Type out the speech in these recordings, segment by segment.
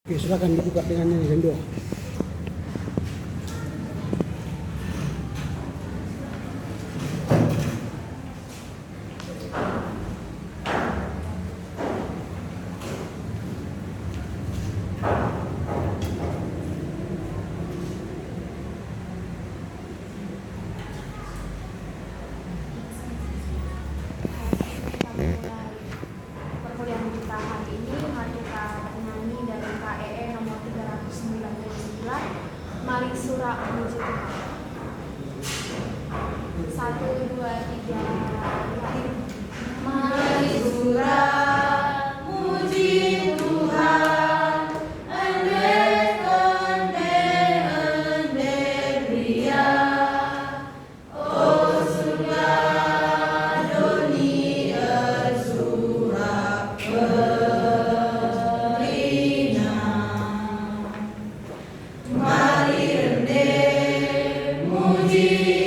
Oke, silakan dibuka dengan ini yang doa. Perkuliahan kita hari ini, mari kita menyanyi dari KEE nomor 399, Mari Surah Puji Tuhan. 1, 2, 3, Mari surah puji Tuhan, ende pria. Oh surga doni surah perina. Mari rende muji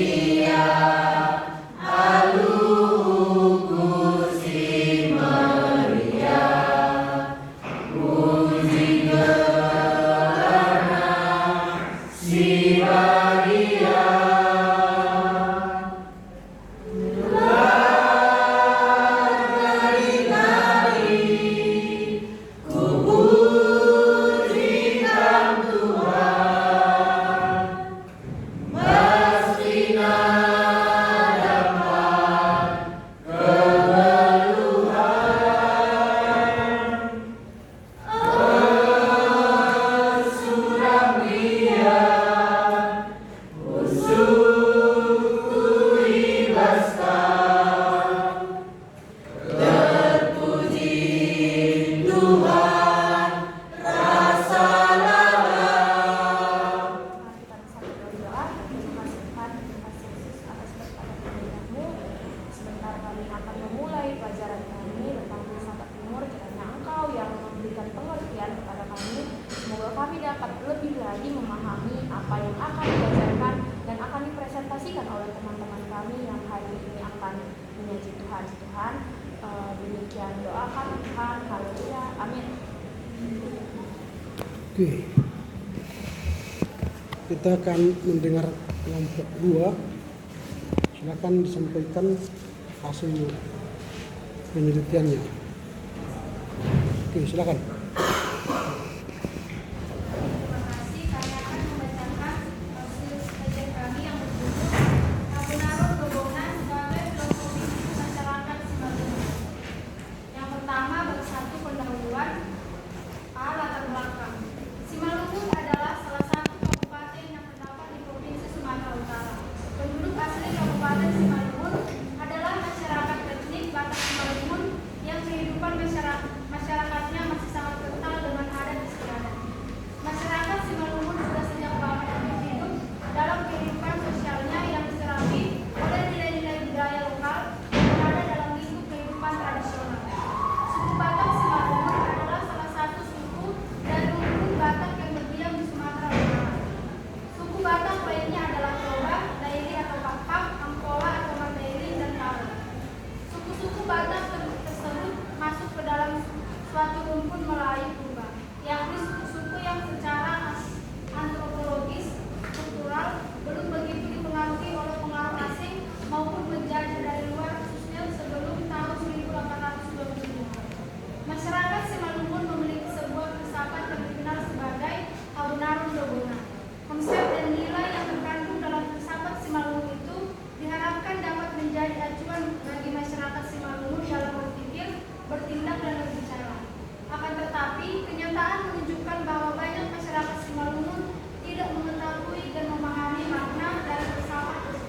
Dia, lebih lagi memahami apa yang akan diajarkan dan akan dipresentasikan oleh teman-teman kami yang hari ini akan menyaji Tuhan. Demikian doa kami Tuhan. Haleluya. Amin. Oke. Kita akan mendengar kelompok 2. Silakan disampaikan hasil penelitiannya. Oke, silakan. Masyarakatnya masih sangat kental dengan adat istiadat. Masyarakat Simalungun sudah sejak lama hidup dalam kehidupan sosialnya yang diserapi oleh nilai-nilai budaya lokal yang berada dalam lingkup kehidupan tradisional. Suku Batak Simalungun adalah salah satu suku dari rumpun Batak yang berdiam di Sumatera Utara. Suku Batak lainnya adalah Toba, Dairi atau Pakpak, Angkola atau Mandailing, dan Taro. Suku-suku Batak tersebut masuk ke dalam suatu rumpun Melayu purba, yakni suku-suku yang secara antropologis, kultural belum begitu dipengaruhi oleh pengaruh asing maupun penjajah dari luar, khususnya sebelum tahun 1825. Masyarakat Simalungun memiliki sebuah filsafat yang dikenal sebagai Haunarun Dobona. Konsep dan nilai yang terkandung dalam filsafat Simalungun itu diharapkan dapat menjadi acuan bagi masyarakat Simalungun dalam berpikir, bertindak, dan berbicara. Akan tetapi, kenyataan menunjukkan bahwa banyak masyarakat Simalungun tidak mengetahui dan memahami makna dari filsafat itu.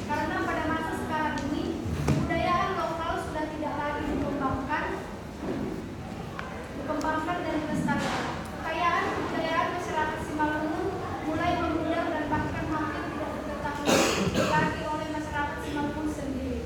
Karena pada masa sekarang ini, kebudayaan lokal sudah tidak lagi dikembangkan dan dilestarikan. Kekayaan kebudayaan masyarakat Simalungun mulai memudar dan bahkan hampir tidak diketahui lagi oleh masyarakat Simalungun sendiri.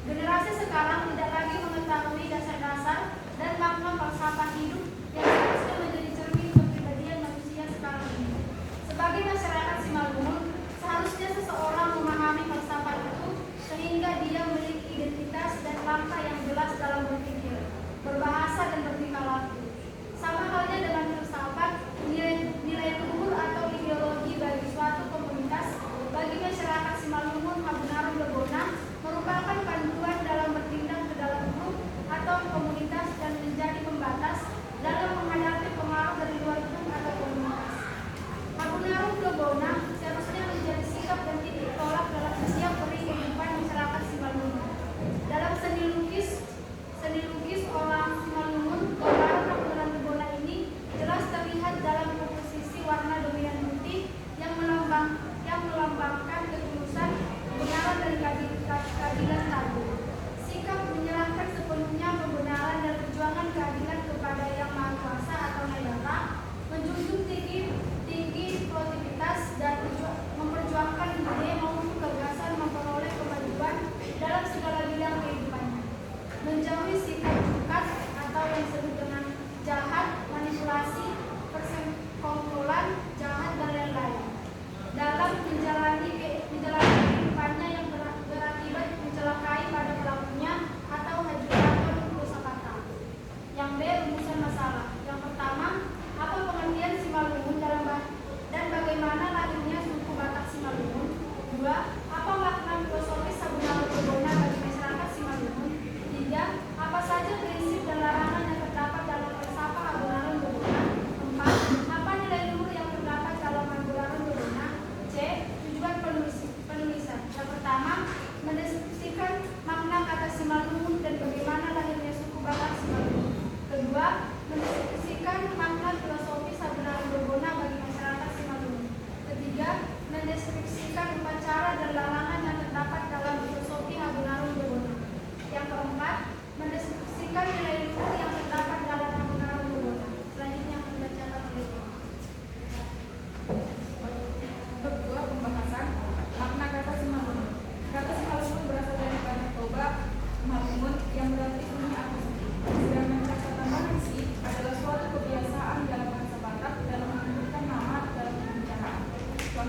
Generasi sekarang tidak lagi mengetahui dasar-dasar dan makna falsafah hidup yang seharusnya menjadi cermin kepribadian manusia sekarang ini. Sebagai masyarakat Simalungun, seharusnya seseorang memahami falsafah itu sehingga dia memiliki identitas dan langkah yang jelas dalam berpikir, berbahasa, dan bertingkah laku. Sama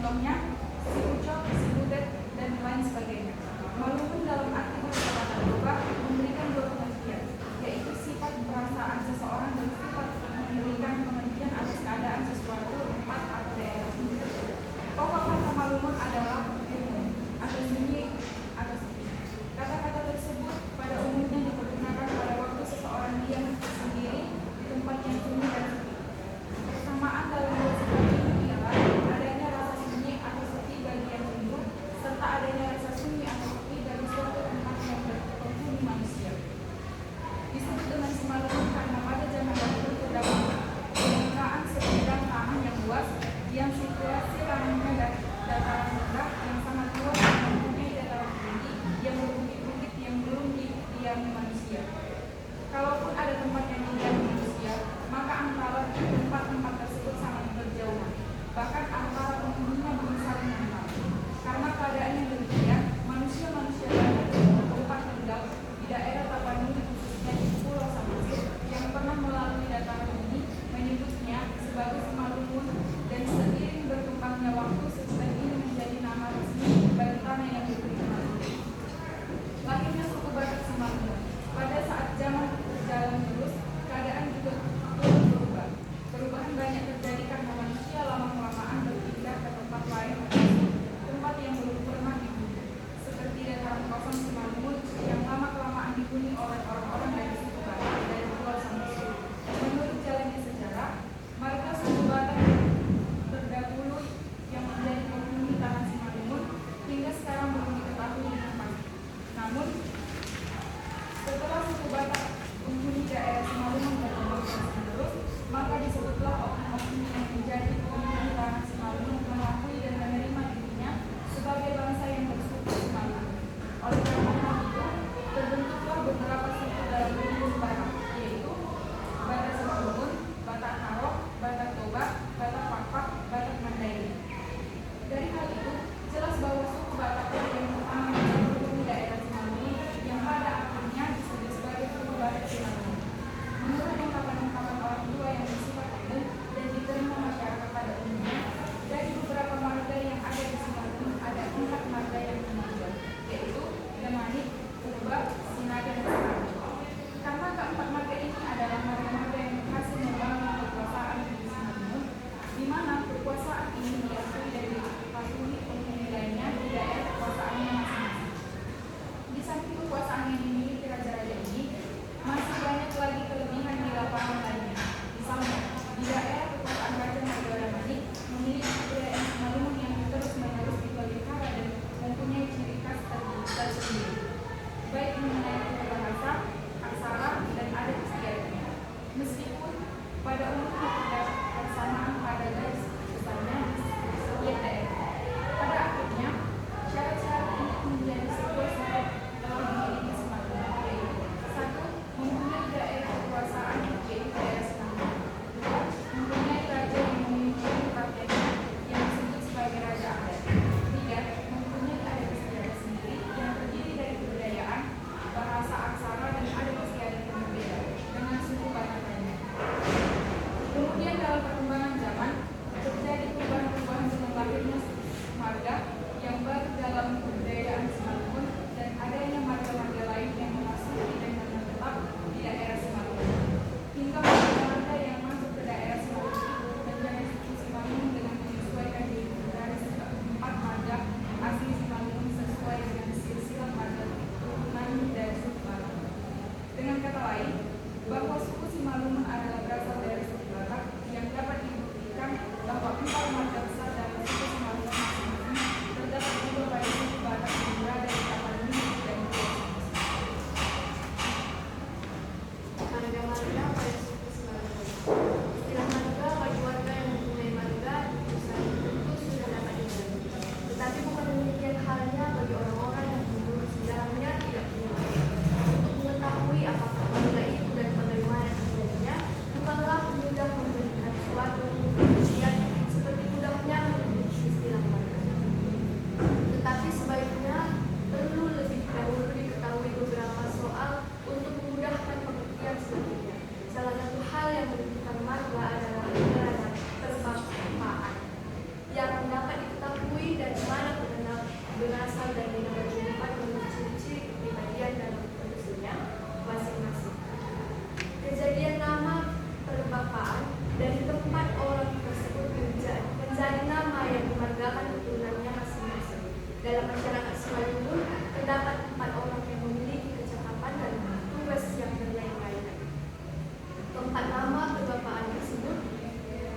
Contohnya, si Ucok, si Butet, dan lain sebagainya. Malumun dalam arti kata berubah memberikan dua pengertian, yaitu sifat perasaan seseorang dan sifat memberikan pengertian atas keadaan sesuatu, tempat, atau daerah. Pokok kata malumun adalah umum, atau sunyi, atau sepi. Kata-kata tersebut pada umumnya dipergunakan pada waktu seseorang diam sendiri di tempat yang sunyi dan sepi. Persamaan dalam dua sifat ini ialah adanya rasa sunyi atau sepi bagi yang hidup, serta adanya rasa sunyi atau sepi bagi suatu tempat yang berpenghuni manusia. Disebut dengan simalungun karena pada zaman dahulu terdapat penggunaan sebidang tanah yang luas, yang situasi tanahnya dataran rendah yang sangat luas dan mempunyai dataran tinggi yang berbukit-bukit yang belum didiami manusia. Kalaupun ada tempat yang didiami manusia, maka antara tempat-tempat tersebut sangat berjauhan, bahkan antara penghuninya belum saling mengenal. Karena keadaan yang demikian, manusia-manusia banyak yang tempat tinggal di daerah Tapanuli, khususnya di Pulau Samosir, yang pernah melalui dataran ini menyebutnya sebagai simalungun, dan seiring berkembangnya waktu sebutan ini menjadi nama resmi bagi tanah yang diberi simalungun. Lahirnya suku Batak Simalungun. Pada saat zaman berjalan terus, keadaan juga turut berubah. Perubahan banyak terjadi karena manusia lama-kelamaan berpindah ke tempat lain, tempat yang belum pernah dihuni, seperti dataran kosong Simalungun yang lama-kelamaan dihuni oleh orang-orang dari suku Batak dari Pulau Samosir. Menurut jalannya sejarah, marga suku Batak terdahulu yang menjadi penghuni tanah Simalungun hingga sekarang belum diketahui dengan pasti. Namun, setelah suku Batak penghuni daerah Simalungun berkembang terus-menerus, maka disebutlah oknum-oknum yang menjadi penghuni tanah Simalungun mengakui dan menerima dirinya sebagai bangsa yang bersuku Simalungun. Oleh karena itu, terbentuklah beberapa suku dalam lingkup Batak, yaitu Batak Simalungun, Batak Karo, Batak Toba, Batak Pakpak, Batak Mandailing. Dari hal itu, jelas bahwa suku Batak yang pertama menjadi penghuni daerah Simalungun yang pada akhirnya disebut sebagai suku Batak Simalungun. Menurut ungkapan-ungkapan orang tua yang bersifat umum dan diterima masyarakat pada umumnya, dari beberapa marga yang ada di Simalungun ada 4 marga yang menonjol, yaitu Demanik, Purba, Sinaga, dan Simalungun. Karena keempat marga ini adalah marga-marga yang berhasil membangun kekuasaan di Simalungun, di mana kekuasaan ini diakui dan dipatuhi penghuni lainnya di daerah kekuasaannya masing-masing. Di samping kekuasaan yang dimiliki raja-raja ini, masih banyak lagi kelebihan di lapangan lainnya. Misalnya, di daerah kekuasaan Raja Nagara Manik memiliki kebudayaan Simalungun yang terus-menerus dipelihara dan mempunyai ciri khas tersendiri, baik mengenai bahasa, aksara, dan adat istiadatnya. Meskipun pada umumnya terdapat persamaan pada garis besarnya di setiap daerah. Pada akhirnya, syarat-syarat untuk menjadi sebuah syarat telah dimiliki Simalungun, yaitu 1. Mempunyai daerah kekuasaan yaitu daerah Simalungun. 2. Mempunyai raja yang memimpin rakyatnya yang disebut sebagai raja adat. 3. Mempunyai adat istiadat sendiri yang terdiri dari kebudayaan, bahasa, aksara, dan adat istiadat yang berbeda dengan suku Batak lainnya. Kemudian dalam perkembangan zaman,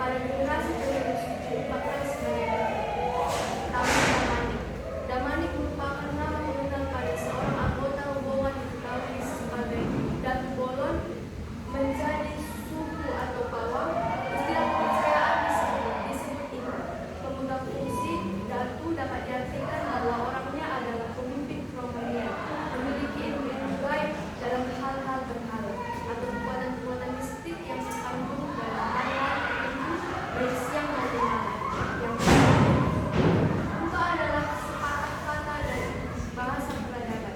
pada generasi penerus diumpamakan sebagai pertama Damani. Damani merupakan nama mengenal pada seorang anggota rombongan diketahui sebagai Datu Bolon menjadi suku atau pawang. Istilah kepercayaan disebut ini. Pemegang fungsi datu dapat diartikan bahwa orangnya adalah pemimpin keromonian, memiliki ilmu gaib dalam hal-hal berhala atau kekuatan-kekuatan mistik yang terkandung dalam hal-hal tertentu baik siang maupun malam. Yang purba adalah sepatah kata dari bahasa peradaban.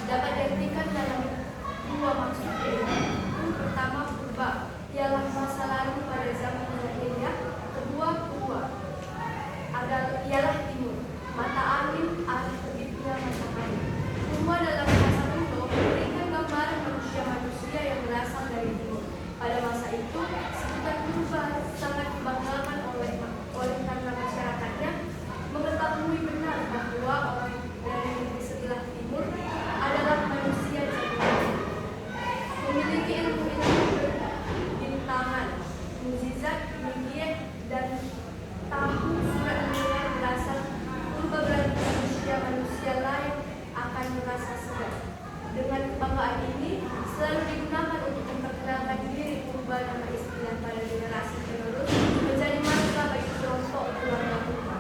Dapat diartikan dalam dua maksud yaitu pertama purba ialah masa lalu pada zaman jahiliyah, kedua purba ialah timur, mata angin arah terbitnya matahari. Purba dalam bahasa Indo memberikan gambaran manusia yang berasal dari timur. Pada masa itu, sebutan purba sangat dibanggakan oleh karena masyarakatnya mengetahui benar bahwa orang dari negeri sebelah timur adalah manusia jagoan, memiliki ilmu-ilmu berbintangan, mukjizat, mimpi, dan tahu surat menular berasal. Purba berarti manusia lain akan merasa segar. Dengan kebanggaan ini selalu digunakan untuk memperkenalkan diri purba nama istilah pada generasi penerus menjadi marga bagi kelompok keluarga purba.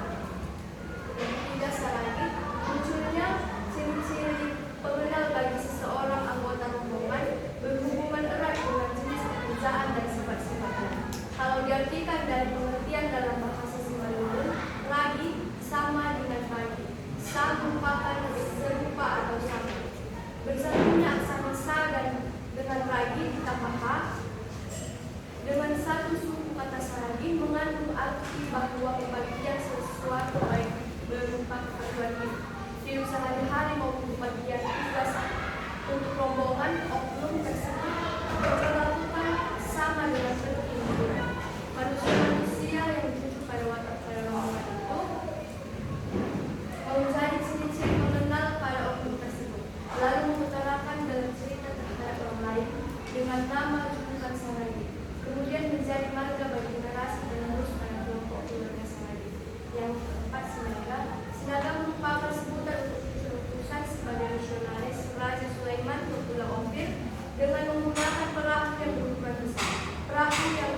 Yang ketiga lagi, munculnya ciri-ciri pengenal bagi seseorang anggota rombongan berhubungan erat dengan jenis pekerjaan dan sifat-sifatnya. Kalau diartikan dari pengertian dalam bahasa Simalungun, lagi sama dengan pagi. Sa merupakan serupa atau sama. Bersatunya aksara sa dan dengan ragi ditambah ha dengan satu suku kata saragi mengandung arti bahwa pembagian sesuatu baik berupa keperluan hidup sehari-hari maupun pembagian tugas untuk rombongan oknum tersebut diperlakukan sama dengan bentuk hiburan. Manusia-manusia yang ditunjuk pada watak pada rombongan itu menjadi ciri-ciri mengenal pada oknum tersebut, lalu mengutarakan dalam cerita terhadap orang lain dengan nama julukan saragi, kemudian menjadi marga bagi generasi penerus pada kelompok keluarga saragi. Yang keempat, sinaga. Sinaga merupakan sebutan untuk utusan sebagai misionaris Raja Sulaiman ke Pulau Ompir dengan menggunakan perahu yang berukuran besar. Perahu yang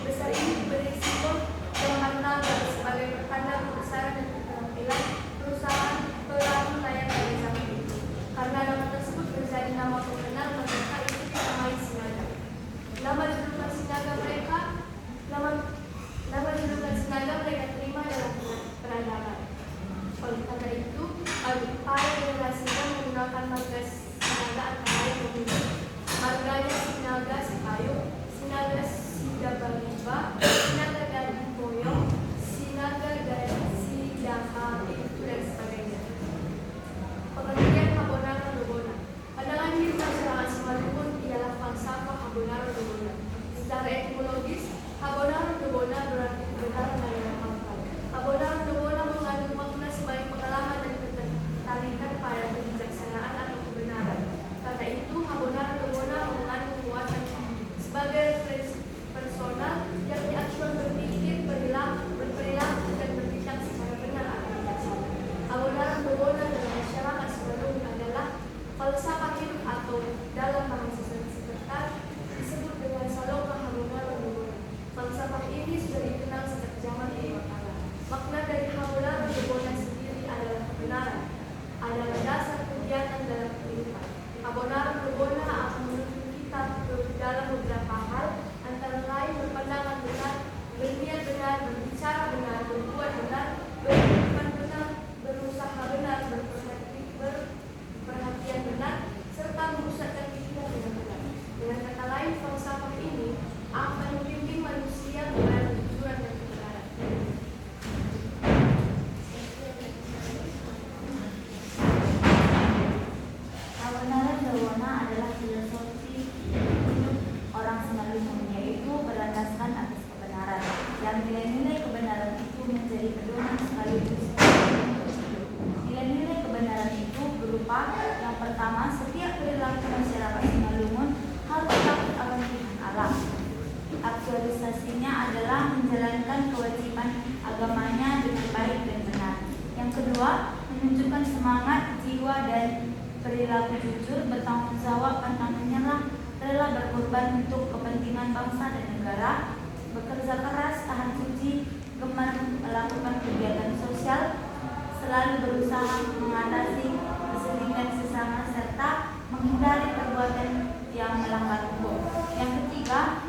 besar ini diberi simbol gambar naga sebagai pertanda kebesaran dan keterampilan perusahaan perahu layar pada zaman itu. Karena nama tersebut menjadi nama pengenal, mereka itu dinamai Sinaga. Nama julukan Sinaga mereka terima dalam peradaban. Oleh karena itu, para generasinya menggunakan marga Sinaga antara lain memilih marganya Sinaga Sipayung, Sinaga Sidabalimba, Sinaga Daging Boyong, Sinaga Sidaha itu dan sebagainya. Pengertian Habonara Dobona. Pandangan hidup masyarakat Simalungun ialah falsafah Habonara Dobona. Secara etimologis, Habonara Dobona berarti kebenaran dan kemampuan. Habonara Dobona mengandung makna sebagai pengalaman dan ketertarikan pada kebijaksanaan atau kebenaran. Karena itu, Habonara Dobona mengandung muatan sebagai referensi personal yang diacuan berpikir, berperilaku dan bertindak secara benar atau bijaksana. Habonara Dobona dalam masyarakat Simalungun adalah falsafah hidup atau dalam bahasa sekitar disebut dengan Saloka Habonara Dobona. Falsafah ini sudah dikenal sejak zaman purbakala. Makna dari Habonara Dobona sendiri adalah kebenaran, adalah dasar kegiatan dalam kehidupan. Habonara Dobona akan menuntun kita ke dalam beberapa hal, antara lain berpandangan benar, berniat benar, berbicara benar, berbuat benar, berkehidupan benar, berusaha benar, berperhatian benar, serta memusatkan pikiran dengan benar. Dengan kata lain, falsafah ini akan membimbing manusia kepada kejujuran dan kebenaran. Habonara Dobona adalah filosofi hidup orang Simalungun, yaitu berlandaskan atas kebenaran, yang nilai-nilai kebenaran itu menjadi pedoman sekaligus hidup. Nilai-nilai kebenaran itu berupa yang pertama, setiap perilaku masyarakat Simalungun harus takut akan Tuhan Allah. aktualisasinya adalah menjalankan kewajiban agamanya dengan baik dan benar. Yang kedua, menunjukkan semangat, jiwa, dan perilaku jujur, bertanggung jawab, pantang menyerah, rela berkorban untuk kepentingan bangsa dan negara, bekerja keras, tahan uji, gemar melakukan kegiatan sosial, selalu berusaha mengatasi kesulitan sesama, serta menghindari perbuatan yang melanggar hukum. Yang ketiga,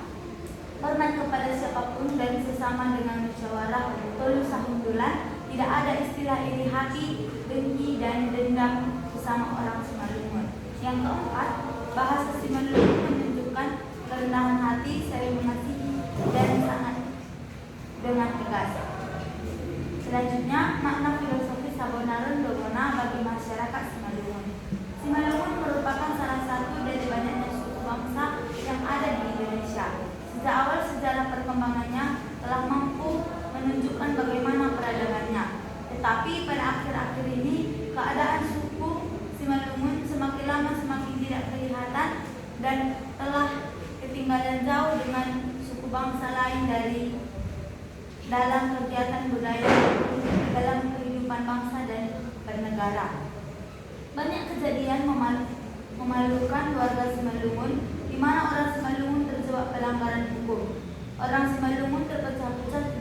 hormat kepada siapapun dan sesama dengan musyawarah tulus sahundulan, tidak ada istilah iri hati, dengki, dan dendam bersama orang Simalungun. Yang keempat, bahasa Simalungun menunjukkan kerendahan hati, saling mengasihi, dan sangat dengan tegas. Selanjutnya, makna filosofis Habonaron Dobona bagi masyarakat Simalungun. Simalungun merupakan salah satu dari banyaknya suku bangsa yang ada di Indonesia. Sejak awal sejarah perkembangannya telah mampu menunjukkan bagaimana peradabannya. Tetapi pada akhir-akhir ini, keadaan suku Simalungun semakin lama semakin tidak kelihatan dan telah ketinggalan jauh dengan suku bangsa lain dalam kegiatan budaya, dalam kehidupan bangsa dan bernegara. Banyak kejadian memalukan warga Simalungun, di mana orang Simalungun terjebak pelanggaran hukum. Orang Simalungun terpecah-pecah,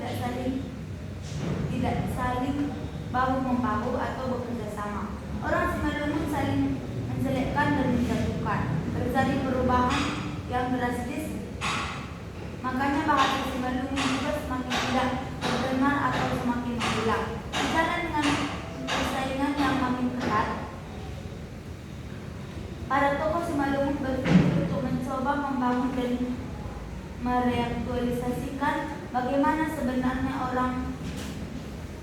tidak saling bahu-membahu atau bekerja sama. Orang Simalungun saling menjelekkan dan menjatuhkan. Terjadi perubahan yang drastis. Makanya bahasa Simalungun juga semakin tidak terdengar atau semakin menghilang. Sejalan dengan persaingan yang makin ketat, para tokoh Simalungun berpikir untuk mencoba membangun dan mereaktualisasikan bagaimana sebenarnya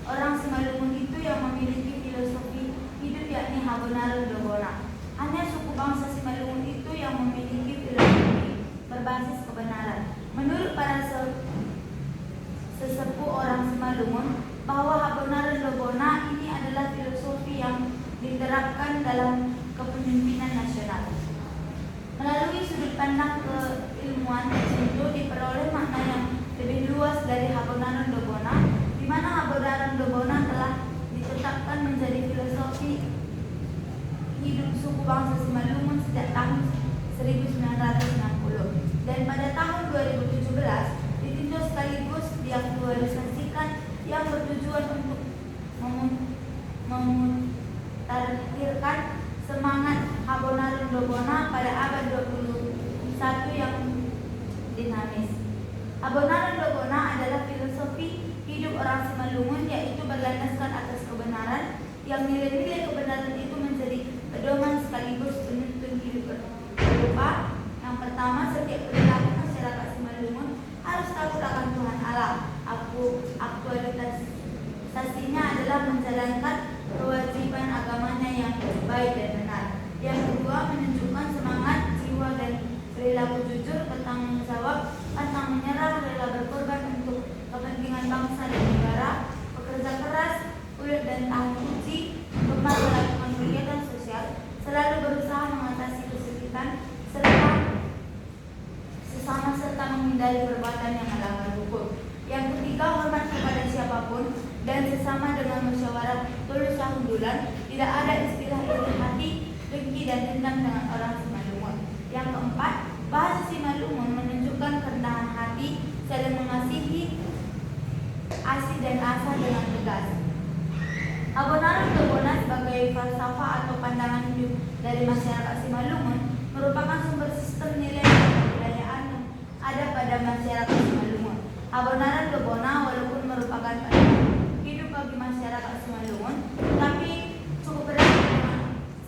orang Simalungun itu yang memiliki filosofi hidup, yakni Habonaron Dobona. Hanya suku bangsa Simalungun itu yang memiliki filosofi berbasis kebenaran. Menurut para sesepuh orang Simalungun, bahwa Habonaron Dobona ini adalah filosofi yang diterapkan dalam kepemimpinan nasional. Melalui sudut pandang keilmuan tertentu diperoleh makna yang lebih luas dari Habonaron Dobona, di mana Habonaron Dobona telah ditetapkan menjadi filosofi hidup suku bangsa Simalungun sejak tahun 1960, dan pada tahun 2017 ditinjau sekaligus diaktualisasikan yang bertujuan untuk memutahirkan semangat Habonaron Dobona pada abad 21 yang dinamis. Habonaron Dobona adalah filosofi hidup orang Simalungun, yaitu berlandaskan atas kebenaran, yang nilai-nilai kebenaran itu menjadi pedoman sekaligus penuntun hidup berupa: yang pertama, setiap perilaku masyarakat Simalungun harus takut akan Tuhan Allah. Aktualisasinya adalah menjalankan kewajiban agamanya yang baik dan benar. Yang kedua, menunjukkan semangat, jiwa, dan perilaku jujur, bertanggung jawab, pantang menyerah, rela berkorban untuk kepentingan bangsa dan negara, bekerja keras, ulet dan tahan uji, gemar melakukan kegiatan sosial, selalu berusaha mengatasi kesulitan sesama, serta menghindari perbuatan yang melanggar hukum. Yang ketiga, hormat kepada siapapun dan sesama dengan musyawarah tulus sahundulan, tidak ada istilah iri hati, dengki, dan dendam dengan orang Simalungun. Yang keempat, bahasa Simalungun menunjukkan kerendahan hati, saling mengasihi, asih dan asa dengan tegas. Habonaron Dobona sebagai falsafah atau pandangan hidup dari masyarakat Simalungun merupakan sumber sistem nilai kebudayaan yang ada pada masyarakat Simalungun. Habonaron Dobona walaupun merupakan pandangan hidup bagi masyarakat Simalungun, tetapi cukup berarti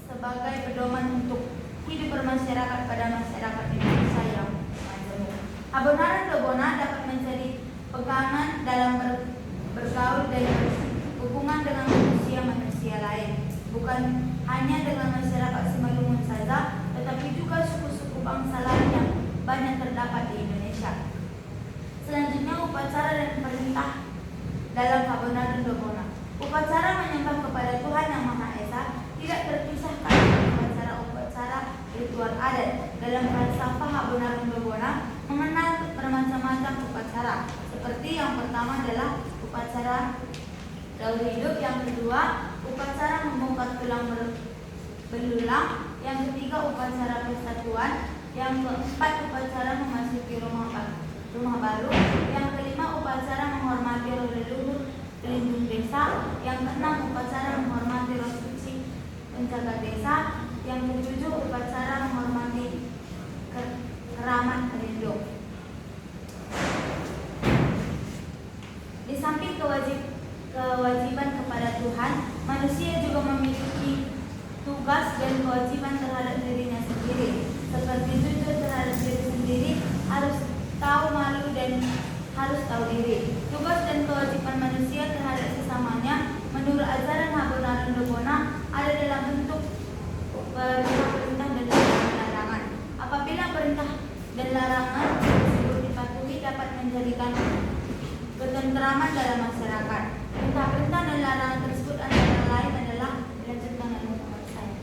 sebagai pedoman untuk hidup bermasyarakat pada masyarakat Indonesia yang majemuk. Habonaron Dobona dapat menjadi pegangan dalam bergaul dan hubungan dengan manusia lain, bukan hanya dengan masyarakat Simalungun saja, tetapi juga suku-suku bangsa lain yang banyak terdapat di Indonesia. Selanjutnya, upacara dan perintah dalam Habonaron Dobona. Upacara menyembah kepada Tuhan Yang Maha Esa tidak terpisahkan dengan upacara ritual adat. Dalam falsafah Habonaron Dobona mengenal bermacam-macam seperti yang pertama adalah upacara daur hidup, yang kedua upacara membongkar tulang belulang, yang ketiga upacara pesta tuan, yang keempat upacara memasuki rumah baru, yang kelima upacara menghormati roh leluhur pelindung desa, yang keenam upacara menghormati roh suci penjaga desa, yang ketujuh upacara menghormati keramat rindu. Di samping kewajiban kepada Tuhan, manusia juga memiliki tugas dan kewajiban terhadap dirinya sendiri. Seperti jujur terhadap diri sendiri, harus tahu malu dan harus tahu diri. Tugas dan kewajiban manusia terhadap sesamanya menurut ajaran Habonarun Dobona ada dalam bentuk perintah dan larangan. Apabila perintah dan larangan tersebut dipatuhi, dapat menjadikan ketentraman dalam masyarakat. Perintah-perintah dan larangan tersebut antara lain adalah dilanjutkan dalam tempat saya.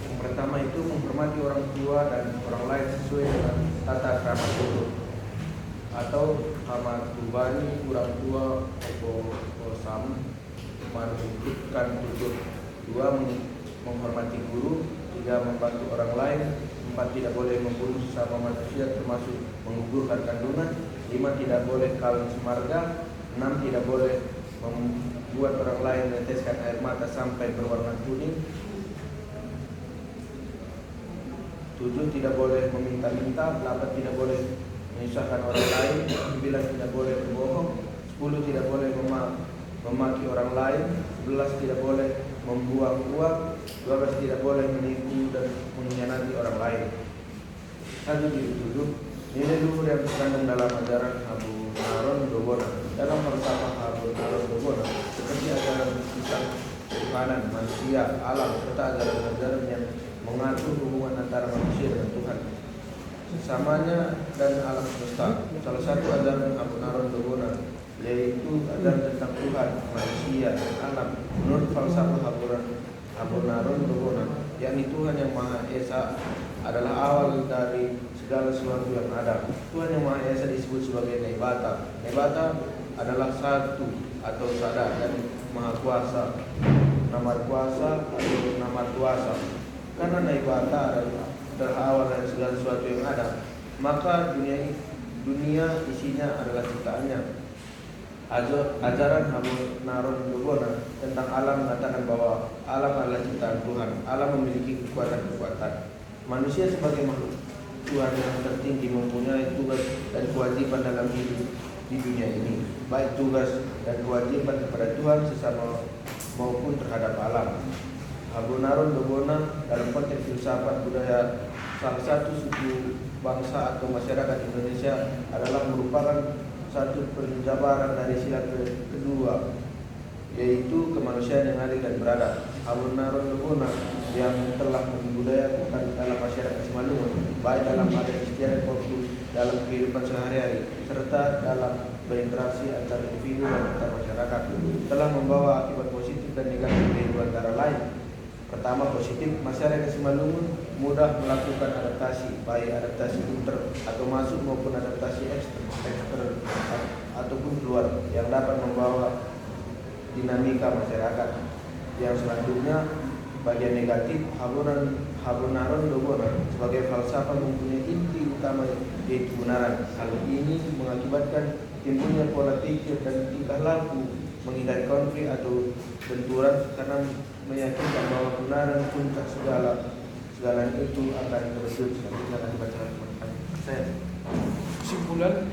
Yang pertama itu menghormati orang tua dan orang lain sesuai dengan tata krama tutur atau hamat tubani orang tua atau sam menunjukkan tutur. Dua, menghormati guru. Tiga, membantu orang lain. Empat, tidak boleh membunuh sesama manusia termasuk menggugurkan kandungan. Lima, tidak boleh kawin semarga. Enam, tidak boleh membuat orang lain meneteskan air mata sampai berwarna kuning. Tujuh, tidak boleh meminta-minta. 8, tidak boleh menyusahkan orang lain. 9, tidak boleh berbohong. 10, tidak boleh memaki orang lain. 11, tidak boleh membuang uang. 12, tidak boleh menipu dan mengkhianati orang lain. 1. Nilai luhur yang terkandung dalam ajaran Habonarun Dobona. Dalam falsafah Habonarun Dobona, seperti ajaran tentang ketuhanan, manusia, alam, serta ajaran-ajaran yang mengatur hubungan antara manusia dengan Tuhan sesamanya dan alam semesta. Salah satu ajaran Habonarun Dobona yaitu ajaran tentang Tuhan, manusia, dan alam. Menurut falsafah Habonarun Dobona, yakni Tuhan yang Maha Esa adalah awal dari segala sesuatu yang ada. Tuhan yang Maha Esa disebut sebagai Naibata. Naibata adalah satu atau sada dan Maha Kuasa, Namar Kuasa atau Namar Kuasa. Karena Naibata adalah awal dari segala sesuatu yang ada, maka dunia isinya adalah ciptaannya. Ajaran Habonarun Dobona tentang alam mengatakan bahwa alam adalah ciptaan Tuhan. Alam memiliki kekuatan-kekuatan. Manusia sebagai makhluk Tuhan yang tertinggi mempunyai tugas dan kewajiban dalam hidup di dunia ini, baik tugas dan kewajiban kepada Tuhan sesama maupun terhadap alam. Habonarun Dobona dalam konteks filsafat budaya salah satu suku bangsa atau masyarakat Indonesia adalah merupakan satu penjabaran dari sila kedua, yaitu kemanusiaan yang adil dan beradab. Habonarun Dobona yang telah membudayakan dalam masyarakat Simalungun, baik dalam adat istiadat maupun dalam kehidupan sehari-hari, serta dalam berinteraksi antar individu dan antar masyarakat, telah membawa akibat positif dan negatif yaitu antara lain. Pertama, positif, masyarakat Simalungun mudah melakukan adaptasi, baik adaptasi inter atau masuk maupun adaptasi ekster ataupun keluar, yang dapat membawa dinamika masyarakat. Yang selanjutnya, bagian negatif, Habonarun Dobona sebagai falsafah mempunyai inti utama yaitu kebenaran. Hal ini mengakibatkan timbulnya pola pikir dan tingkah laku menghindari konflik atau benturan karena meyakinkan bahwa kebenaran puncak segalanya itu akan terwujud. Selanjutnya akan dibacakan saya. Kesimpulan,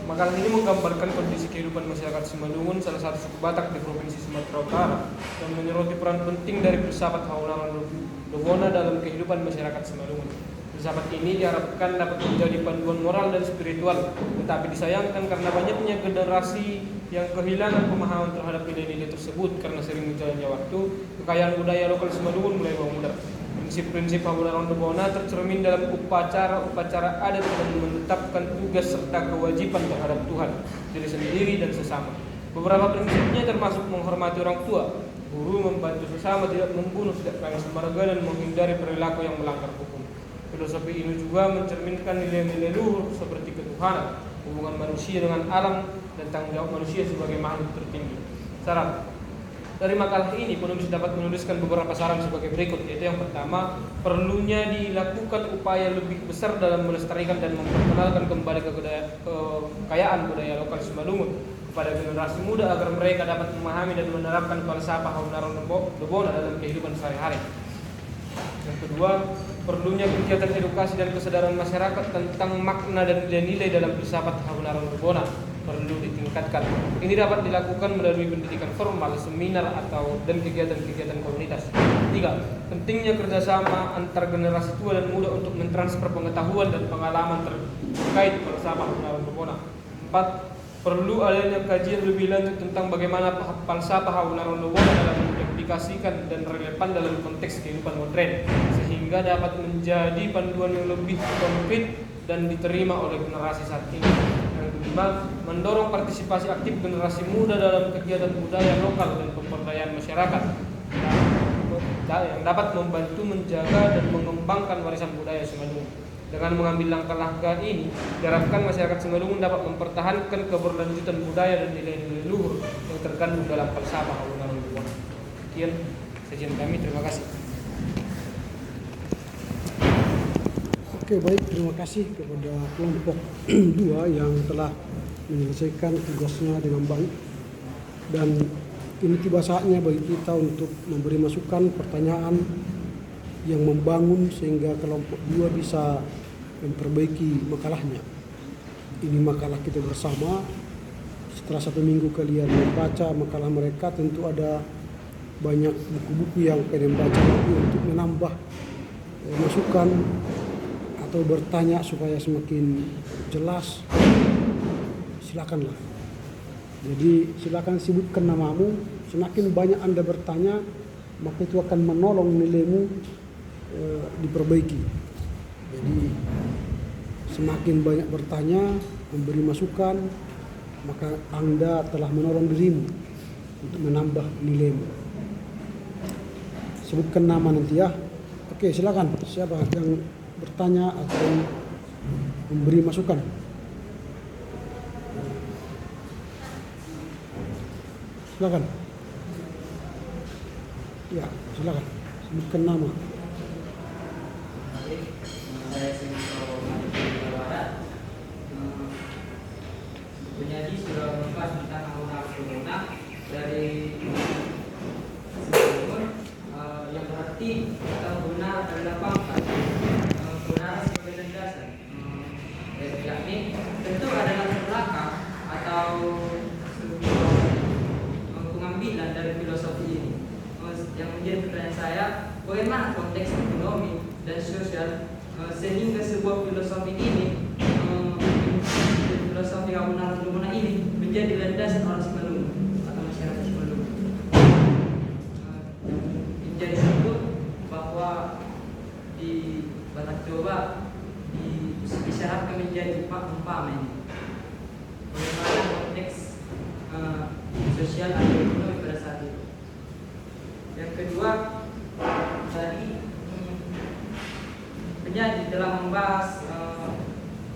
makalah ini menggambarkan kondisi kehidupan masyarakat Simalungun, salah satu suku Batak di Provinsi Sumatera Utara, dan menyoroti peran penting dari filsafat Habonarun Dobona dalam kehidupan masyarakat Simalungun. Filsafat ini diharapkan dapat menjadi panduan moral dan spiritual, tetapi disayangkan karena banyaknya generasi yang kehilangan pemahaman terhadap nilai-nilai tersebut karena sering berjalannya waktu. Kekayaan budaya lokal Simalungun mulai memudar. Prinsip-prinsip Habonarun Dobona tercermin dalam upacara-upacara adat dan menetapkan tugas serta kewajiban terhadap Tuhan, diri sendiri dan sesama. Beberapa prinsipnya termasuk menghormati orang tua, guru, membantu sesama, tidak membunuh, tidak kawin semarga, dan menghindari perilaku yang melanggar hukum. Filosofi ini juga mencerminkan nilai-nilai luhur seperti ketuhanan, hubungan manusia dengan alam, dan tanggung jawab manusia sebagai makhluk tertinggi. Saran dari makalah ini, penulis dapat menuliskan beberapa saran sebagai berikut, yaitu yang pertama, perlunya dilakukan upaya lebih besar dalam melestarikan dan memperkenalkan kembali kekayaan budaya lokal Simalungun kepada generasi muda agar mereka dapat memahami dan menerapkan falsafah Haunaron Dobona dalam kehidupan sehari-hari. Yang kedua, perlunya kegiatan edukasi dan kesadaran masyarakat tentang makna dan nilai-nilai dalam filsafat Haunaron Dobona perlu ditingkatkan. Ini dapat dilakukan melalui pendidikan formal, seminar dan kegiatan-kegiatan komunitas. 3. Pentingnya kerjasama antar generasi tua dan muda untuk mentransfer pengetahuan dan pengalaman terkait falsafah Haunaron Dobona. 4. Perlu adanya kajian lebih lanjut tentang bagaimana falsafah Haunaron Dobona dalam diaplikasikan dan relevan dalam konteks kehidupan modern, sehingga dapat menjadi panduan yang lebih konkret dan diterima oleh generasi saat ini. Yang kelima, mendorong partisipasi aktif generasi muda dalam kegiatan budaya lokal dan pemberdayaan masyarakat yang dapat membantu menjaga dan mengembangkan warisan budaya Simalungun. Dengan mengambil langkah-langkah ini, diharapkan masyarakat Simalungun dapat mempertahankan keberlanjutan budaya dan nilai-nilai luhur yang terkandung dalam falsafah Haunaron Dobona. Sekian sajian kami, terima kasih. Oke, baik, terima kasih kepada kelompok 2 yang telah menyelesaikan tugasnya dengan baik. Dan ini tiba saatnya bagi kita untuk memberi masukan, pertanyaan yang membangun sehingga kelompok 2 bisa memperbaiki makalahnya. Ini makalah kita bersama. Setelah 1 minggu kalian membaca makalah mereka, tentu ada banyak buku-buku yang kalian baca lagi untuk menambah masukan atau bertanya supaya semakin jelas. Silakanlah. Jadi silakan sebutkan namamu. Semakin banyak Anda bertanya, maka itu akan menolong nilaimu diperbaiki. Jadi semakin banyak bertanya, memberi masukan, maka Anda telah menolong dirimu untuk menambah nilaimu. Sebutkan nama nanti ya. Oke, silakan. Siapa yang bertanya atau memberi masukan? Silakan. Ya, silakan. Sebutkan nama. Saya Barat. Penyaji sudah membahas tentang Haunaron Dobona dari Simalungun, yang berarti atau benar adalah pangkat, benar sebagai landasan, yakni tentu ada latar belakang atau pengambilan dari filosofi ini. Yang menjadi pertanyaan saya, bagaimana konteks ekonomi dan sosial sehingga sebuah filosofi ini, filosofi Haunaron Dobona ini menjadi landasan orang Simalungun atau masyarakat Simalungun. Menjadi sebut bahwa di Batak Toba disyaratkan menjadi umpama ini. Bagaimana konteks sosial atau ekonomi pada saat itu. Yang kedua, tadi penyaji telah membahas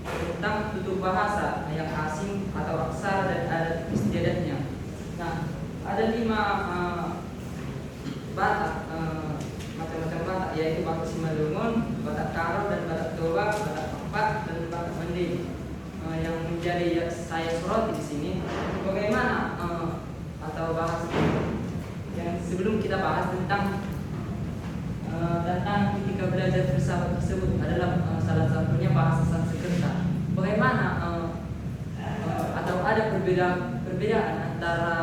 tentang tutur bahasa yang asing atau aksara dan adat istiadatnya. Nah, ada 5 Batak, macam-macam Batak, yaitu Batak Simalungun, Batak Karo, dan Batak Toba, Batak Pampat, dan Batak Mending. Yang menjadi saya soroti di sini, bagaimana atau bahas yang sebelum kita bahas tentang ketika belajar filsafat tersebut adalah salah satunya bahasa Sanskerta. Bagaimana atau ada perbedaan antara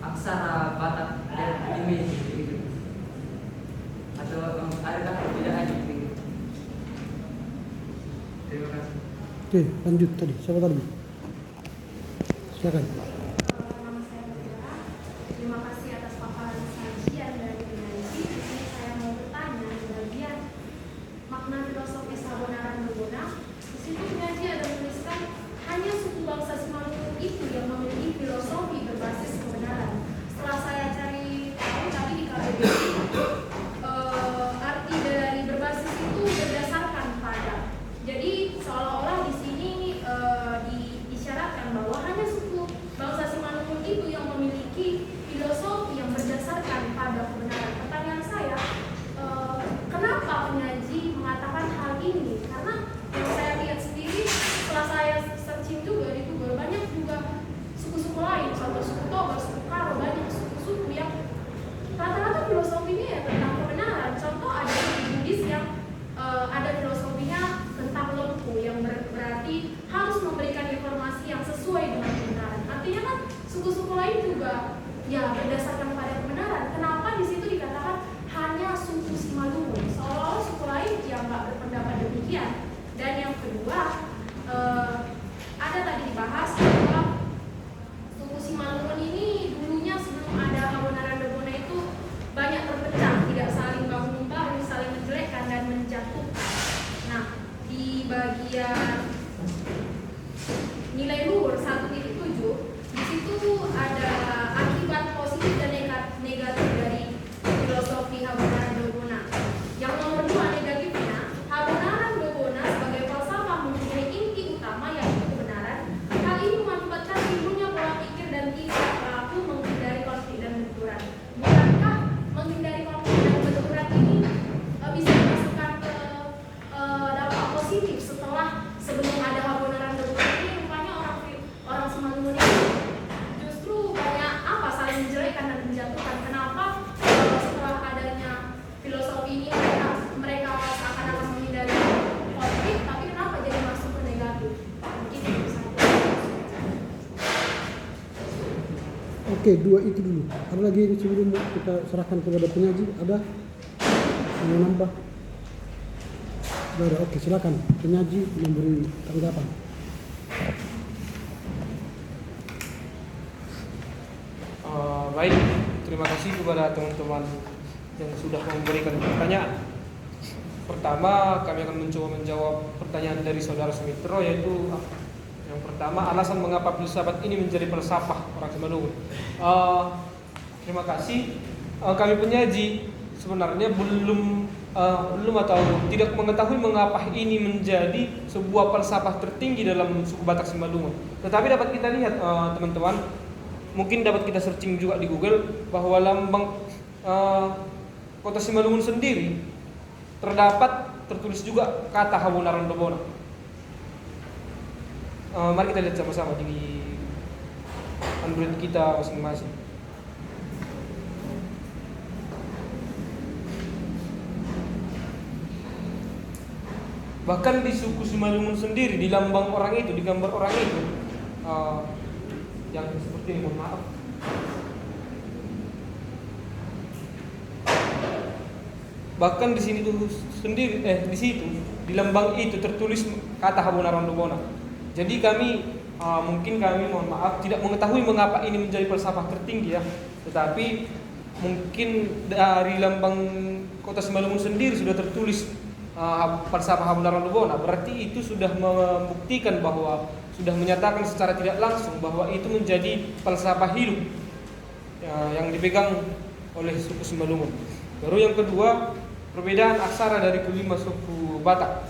aksara Batak dan Dimej gitu? Atau adakah perbedaan gitu? Terima kasih. Oke, lanjut tadi. Siapa tadi? Silakan. Nama saya Mira. Terima kasih atas paparan sajian dari penyaji. Di sini saya mau bertanya di bagian makna filosofi Haunaron Dobona. Di situ penyaji ada menuliskan hanya suku bangsa Simalungun itu yang memiliki filosofi berbasis kebenaran. Setelah saya cari tahu tadi di KBBI, arti dari berbasis itu berdasarkan pada. Jadi seolah-olah di sini di ya berdasarkan pada kebenaran. Kenapa di situ dikatakan hanya suku Simalungun? Seolah-olah suku lain yang nggak berpendapat demikian. Dan yang kedua, ada tadi dibahas bahwa suku Simalungun ini dulunya sebelum ada kebenaran Dobona itu banyak terpecah, tidak saling bahu-membahu, saling menjelekkan dan menjatuhkan. Nah, di bagian nilai luhur 1.7 di situ ada akibat positif dan negatif dari filosofi Habonaran Dobona. Yang nomor 2 negatifnya, Habonaran Dobona sebagai falsafah mempunyai inti utama yaitu kebenaran. Hal ini mengakibatkan timbulnya pola pikir dan tingkah laku menghindari konflik dan benturan. Bukankah menghindari konflik dan benturan ini bisa dimasukkan ke dampak positif setelah sebelum ada Habonaran Dobona ini rupanya orang Simalungun ini justru banyak saling menjelekkan dan menjatuhkan. Kenapa setelah adanya filosofi ini mereka seakan-akan menghindari konflik, tapi kenapa jadi masuk ke negatif? Mungkin itu saja. Oke, 2 itu dulu. Ada lagi sebelum kita serahkan kepada penyaji, ada yang mau nambah? Ada. Oke, silakan penyaji memberi tanggapan. Baik, terima kasih kepada teman-teman yang sudah memberikan pertanyaan. Pertama, kami akan mencoba menjawab pertanyaan dari saudara Sumitro, yaitu yang pertama, alasan mengapa filsafat ini menjadi falsafah orang Simalungun. Terima kasih. Kami penyaji sebenarnya belum atau tidak mengetahui mengapa ini menjadi sebuah falsafah tertinggi dalam suku Batak Simalungun. Tetapi dapat kita lihat teman-teman, mungkin dapat kita searching juga di Google bahwa lambang kota Simalungun sendiri tertulis juga kata Habonaran Dobona. Mari kita lihat sama-sama di Android kita masing-masing. Bahkan di suku Simalungun sendiri, di lambang orang itu, di gambar orang itu, yang seperti ini, mohon maaf. Bahkan di sini tuh sendiri, di situ, di lambang itu tertulis kata Habonaran Dobona. Jadi mungkin kami mohon maaf tidak mengetahui mengapa ini menjadi falsafah tertinggi ya. Tetapi mungkin dari lambang kota Simalungun sendiri sudah tertulis falsafah Habonaran Dobona. Berarti itu sudah membuktikan bahwa sudah menyatakan secara tidak langsung bahwa itu menjadi falsafah hidup yang dipegang oleh suku Simalungun. Baru yang kedua, perbedaan aksara dari kelima suku Batak.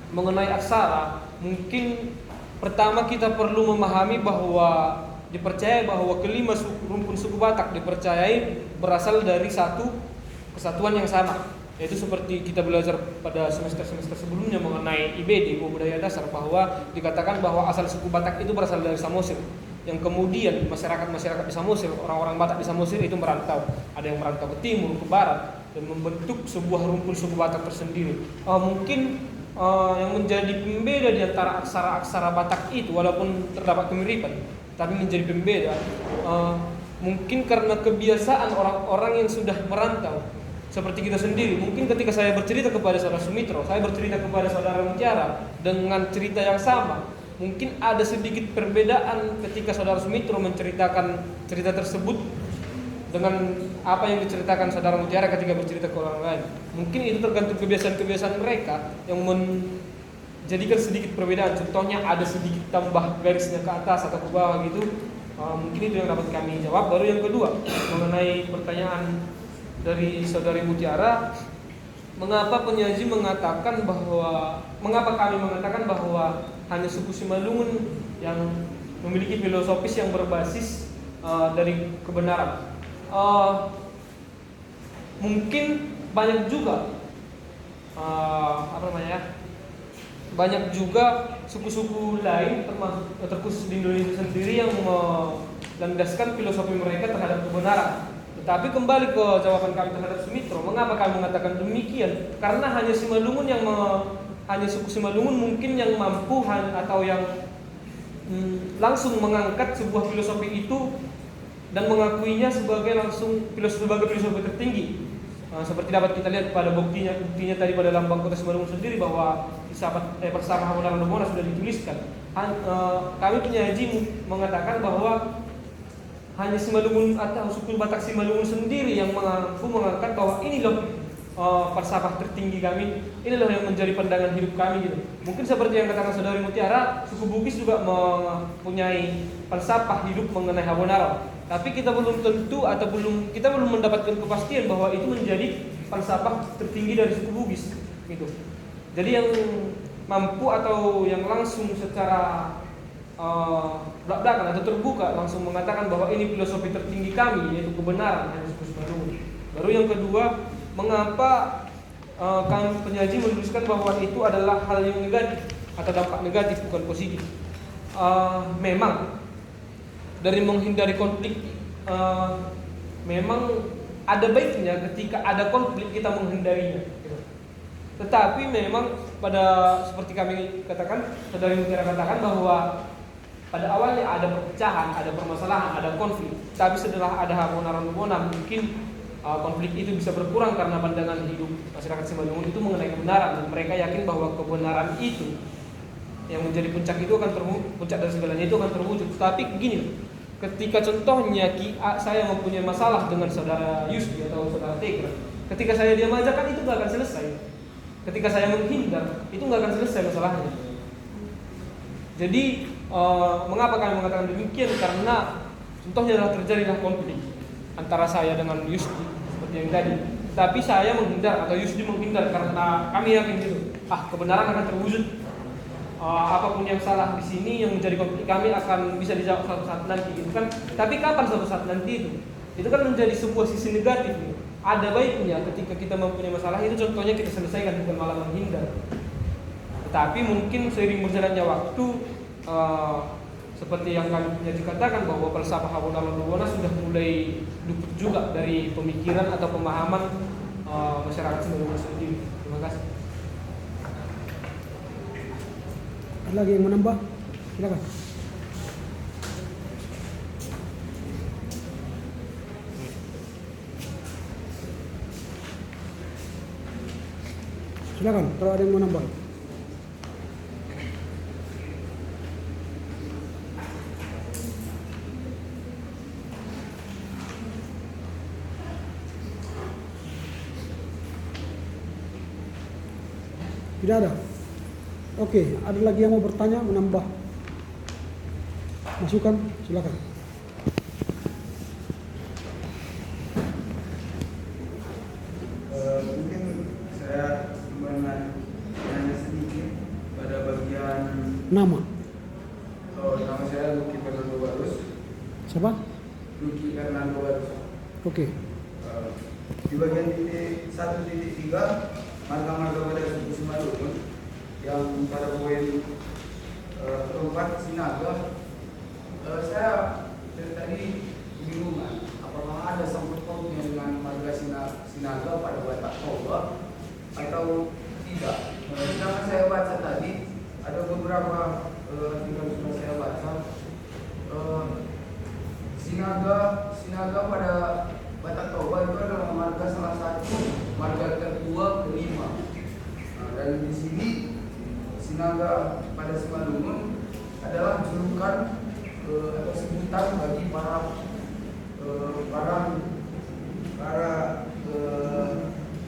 Mengenai aksara, mungkin pertama kita perlu memahami bahwa dipercaya bahwa kelima rumpun suku Batak dipercayai berasal dari satu kesatuan yang sama. Yaitu seperti kita belajar pada semester-semester sebelumnya mengenai IBD, budaya dasar, bahwa dikatakan bahwa asal suku Batak itu berasal dari Samosir. Yang kemudian masyarakat di Samosir, orang-orang Batak di Samosir itu merantau. Ada yang merantau ke timur, ke barat, dan membentuk sebuah rumpun suku Batak tersendiri. Mungkin yang menjadi pembeda di antara aksara-aksara Batak itu, walaupun terdapat kemiripan, tapi menjadi pembeda, mungkin karena kebiasaan orang-orang yang sudah merantau. Seperti kita sendiri, mungkin ketika saya bercerita kepada saudara Sumitro, saya bercerita kepada saudara Mutiara dengan cerita yang sama, mungkin ada sedikit perbedaan ketika saudara Sumitro menceritakan cerita tersebut dengan apa yang diceritakan saudara Mutiara ketika bercerita ke orang lain. Mungkin itu tergantung kebiasaan-kebiasaan mereka yang menjadikan sedikit perbedaan. Contohnya ada sedikit tambah garisnya ke atas atau ke bawah gitu. Mungkin itu yang dapat kami jawab. Baru yang kedua, mengenai pertanyaan dari saudari Mutiara, mengapa penyaji mengatakan bahwa, mengapa kami mengatakan bahwa hanya suku Simalungun yang memiliki filosofis yang berbasis dari kebenaran. Mungkin banyak juga banyak juga suku-suku lain terkhusus di Indonesia sendiri yang melandaskan filosofi mereka terhadap kebenaran. Tetapi kembali ke jawaban kami terhadap Sumitro, mengapa kami mengatakan demikian? Karena hanya Simalungun hanya suku Simalungun mungkin yang mampu atau yang langsung mengangkat sebuah filosofi itu dan mengakuinya sebagai filosofi tertinggi. Seperti dapat kita lihat pada buktinya tadi pada lambang kota Simalungun sendiri bahwa Persapa Habonaron Dobona sudah dituliskan. Kami penyaji mengatakan bahwa hanya Simalungun atau suku Batak Simalungun sendiri yang mampu mengangkat bahwa ini loh falsafah tertinggi kami, inilah yang menjadi pandangan hidup kami gitu. Mungkin seperti yang katakan Saudari Mutiara, suku Bugis juga mempunyai falsafah hidup mengenai Habonaron. Tapi kita belum tentu atau kita belum mendapatkan kepastian bahwa itu menjadi falsafah tertinggi dari suku Bugis gitu. Jadi yang mampu atau yang langsung secara belak-belakan atau terbuka langsung mengatakan bahwa ini filosofi tertinggi kami, yaitu kebenaran, hanya suku Simalungun. Baru yang kedua, mengapa kami penyaji menuliskan bahwa itu adalah hal yang negatif atau dampak negatif, bukan positif. Memang dari menghindari konflik, memang ada baiknya ketika ada konflik kita menghindarinya. Tetapi memang seperti kami katakan, Saudari Mutiara katakan bahwa pada awalnya ada perpecahan, ada permasalahan, ada konflik. Tapi setelah ada Habonaron Dobona, mungkin konflik itu bisa berkurang karena pandangan hidup masyarakat Simalungun itu mengenai kebenaran, dan mereka yakin bahwa kebenaran itu yang menjadi puncak itu akan puncak dari segalanya itu akan terwujud. Tapi gini, ketika contohnya saya mempunyai masalah dengan saudara Yusdi atau saudara Tegra, ketika saya diam aja kan itu nggak akan selesai. Ketika saya menghindar itu nggak akan selesai masalahnya. Jadi mengapa kami mengatakan demikian? Karena contohnya adalah terjadilah konflik antara saya dengan Yusdi seperti yang tadi. Tapi saya menghindar atau Yusdi menghindar karena kami yakin gitu, kebenaran akan terwujud. Apapun yang salah di sini yang menjadi konflik kami akan bisa dijawab suatu saat nanti gitu kan. Tapi kapan suatu saat nanti itu? Itu kan menjadi sebuah sisi negatif gitu. Ada baiknya ketika kita mempunyai masalah itu contohnya kita selesaikan, bukan malah menghindar. Tetapi mungkin seiring berjalannya waktu, seperti yang kami katakan bahwa falsafah Habonaron Dobona sudah mulai luput juga dari pemikiran atau pemahaman masyarakat Simalungun sendiri. Terima kasih. Ada lagi yang menambah? Silakan. Silakan, kalau ada yang mau nambah. Tidak ada. Oke, ada lagi yang mau bertanya, menambah masukan? Silakan. Mungkin saya menanya sedikit pada bagian Nama. nama saya Lucky Fernando Barus. Siapa? Lucky Fernando Barus. Oke. Di bagian titik 1.3 marga-marga pada suku Simalungun yang pada poin keempat Sinaga, saya dari tadi bingungan apakah ada sangkut pautnya dengan marga Sinaga pada Batak Toba atau tidak. Sedangkan saya baca tadi ada beberapa artikel sudah saya baca, Sinaga pada Batak Toba itu adalah marga salah satu marga tertua kelima. Dan di sini Sinaga pada Simalungun adalah julukan atau sebutan bagi para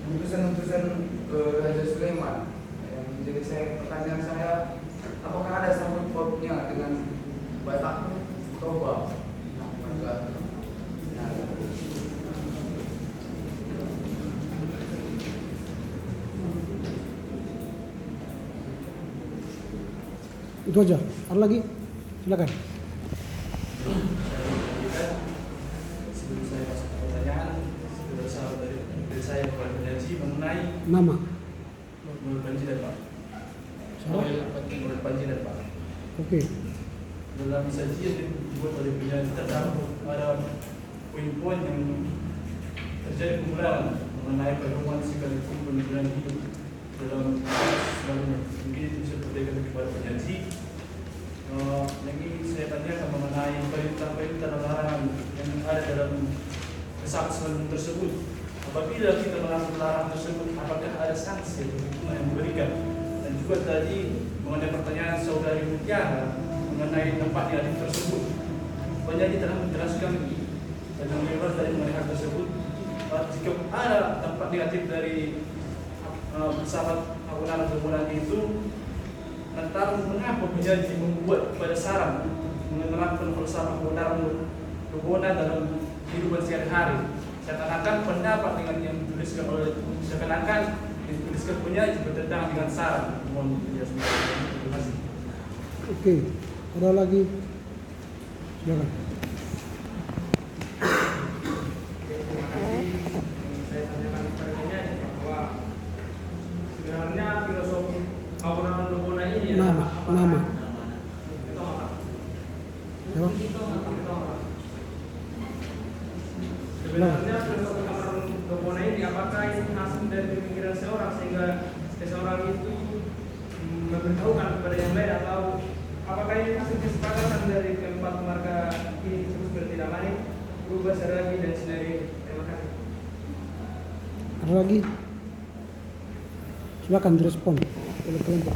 utusan-utusan Raja Sulaiman. Jadi pertanyaan saya, apakah ada sangkut pautnya dengan Batak Toba? Itu aja. Ada lagi? Silakan. Sebelum saya masuk ke pertanyaan, bersama dari saya kepada penyaji mengenai Nama. Nur Panji dan Pak. Siapa? Nur Panji dan Pak. Oke. Dalam sajian yang dibuat oleh penyaji terdapat ada poin-poin yang terjadi kekurangan mengenai pedoman sekalipun pemikiran hidup dalam sebagainya. Mungkin itu bisa diberikan kepada penyaji. Yang ingin Malung tersebut. Apabila kita melanggar larangan tersebut, apakah ada sanksi hukuman yang diberikan? Dan juga tadi mengenai pertanyaan saudari Mutiara mengenai tempat negatif tersebut, penyanyi telah menjelaskan dan membebas dari mengenai hal tersebut. Jika ada tempat negatif dari sahabat Agunaran Dobonan itu, lantaran mengapa penyanyi membuat pada saran menerapkan filsafat Agunaran Dobonan dalam kehidupan sehari-hari, seakan-akan pendapat dengan yang dituliskan oleh penyanyi bertentangan dengan saran. Mohon penjelasan. Terima kasih. Oke, ada lagi? Silakan. Saya tanyakan kepada penyanyi bahwa sebenarnya filosofi Agunaran Dobonan ini Nama. Itu apa? Siapa? Sebenarnya filosofi Agunaran Dobonan ini apakah ini hasil dari pemikiran seorang sehingga seseorang itu memberitahukan kepada yang lain, atau apakah ini hasil kesepakatan dari keempat marga ini disebut seperti namanya berubah Saragi dan Sinari? Terima kasih. Ada lagi? Silakan direspon oleh kelompok.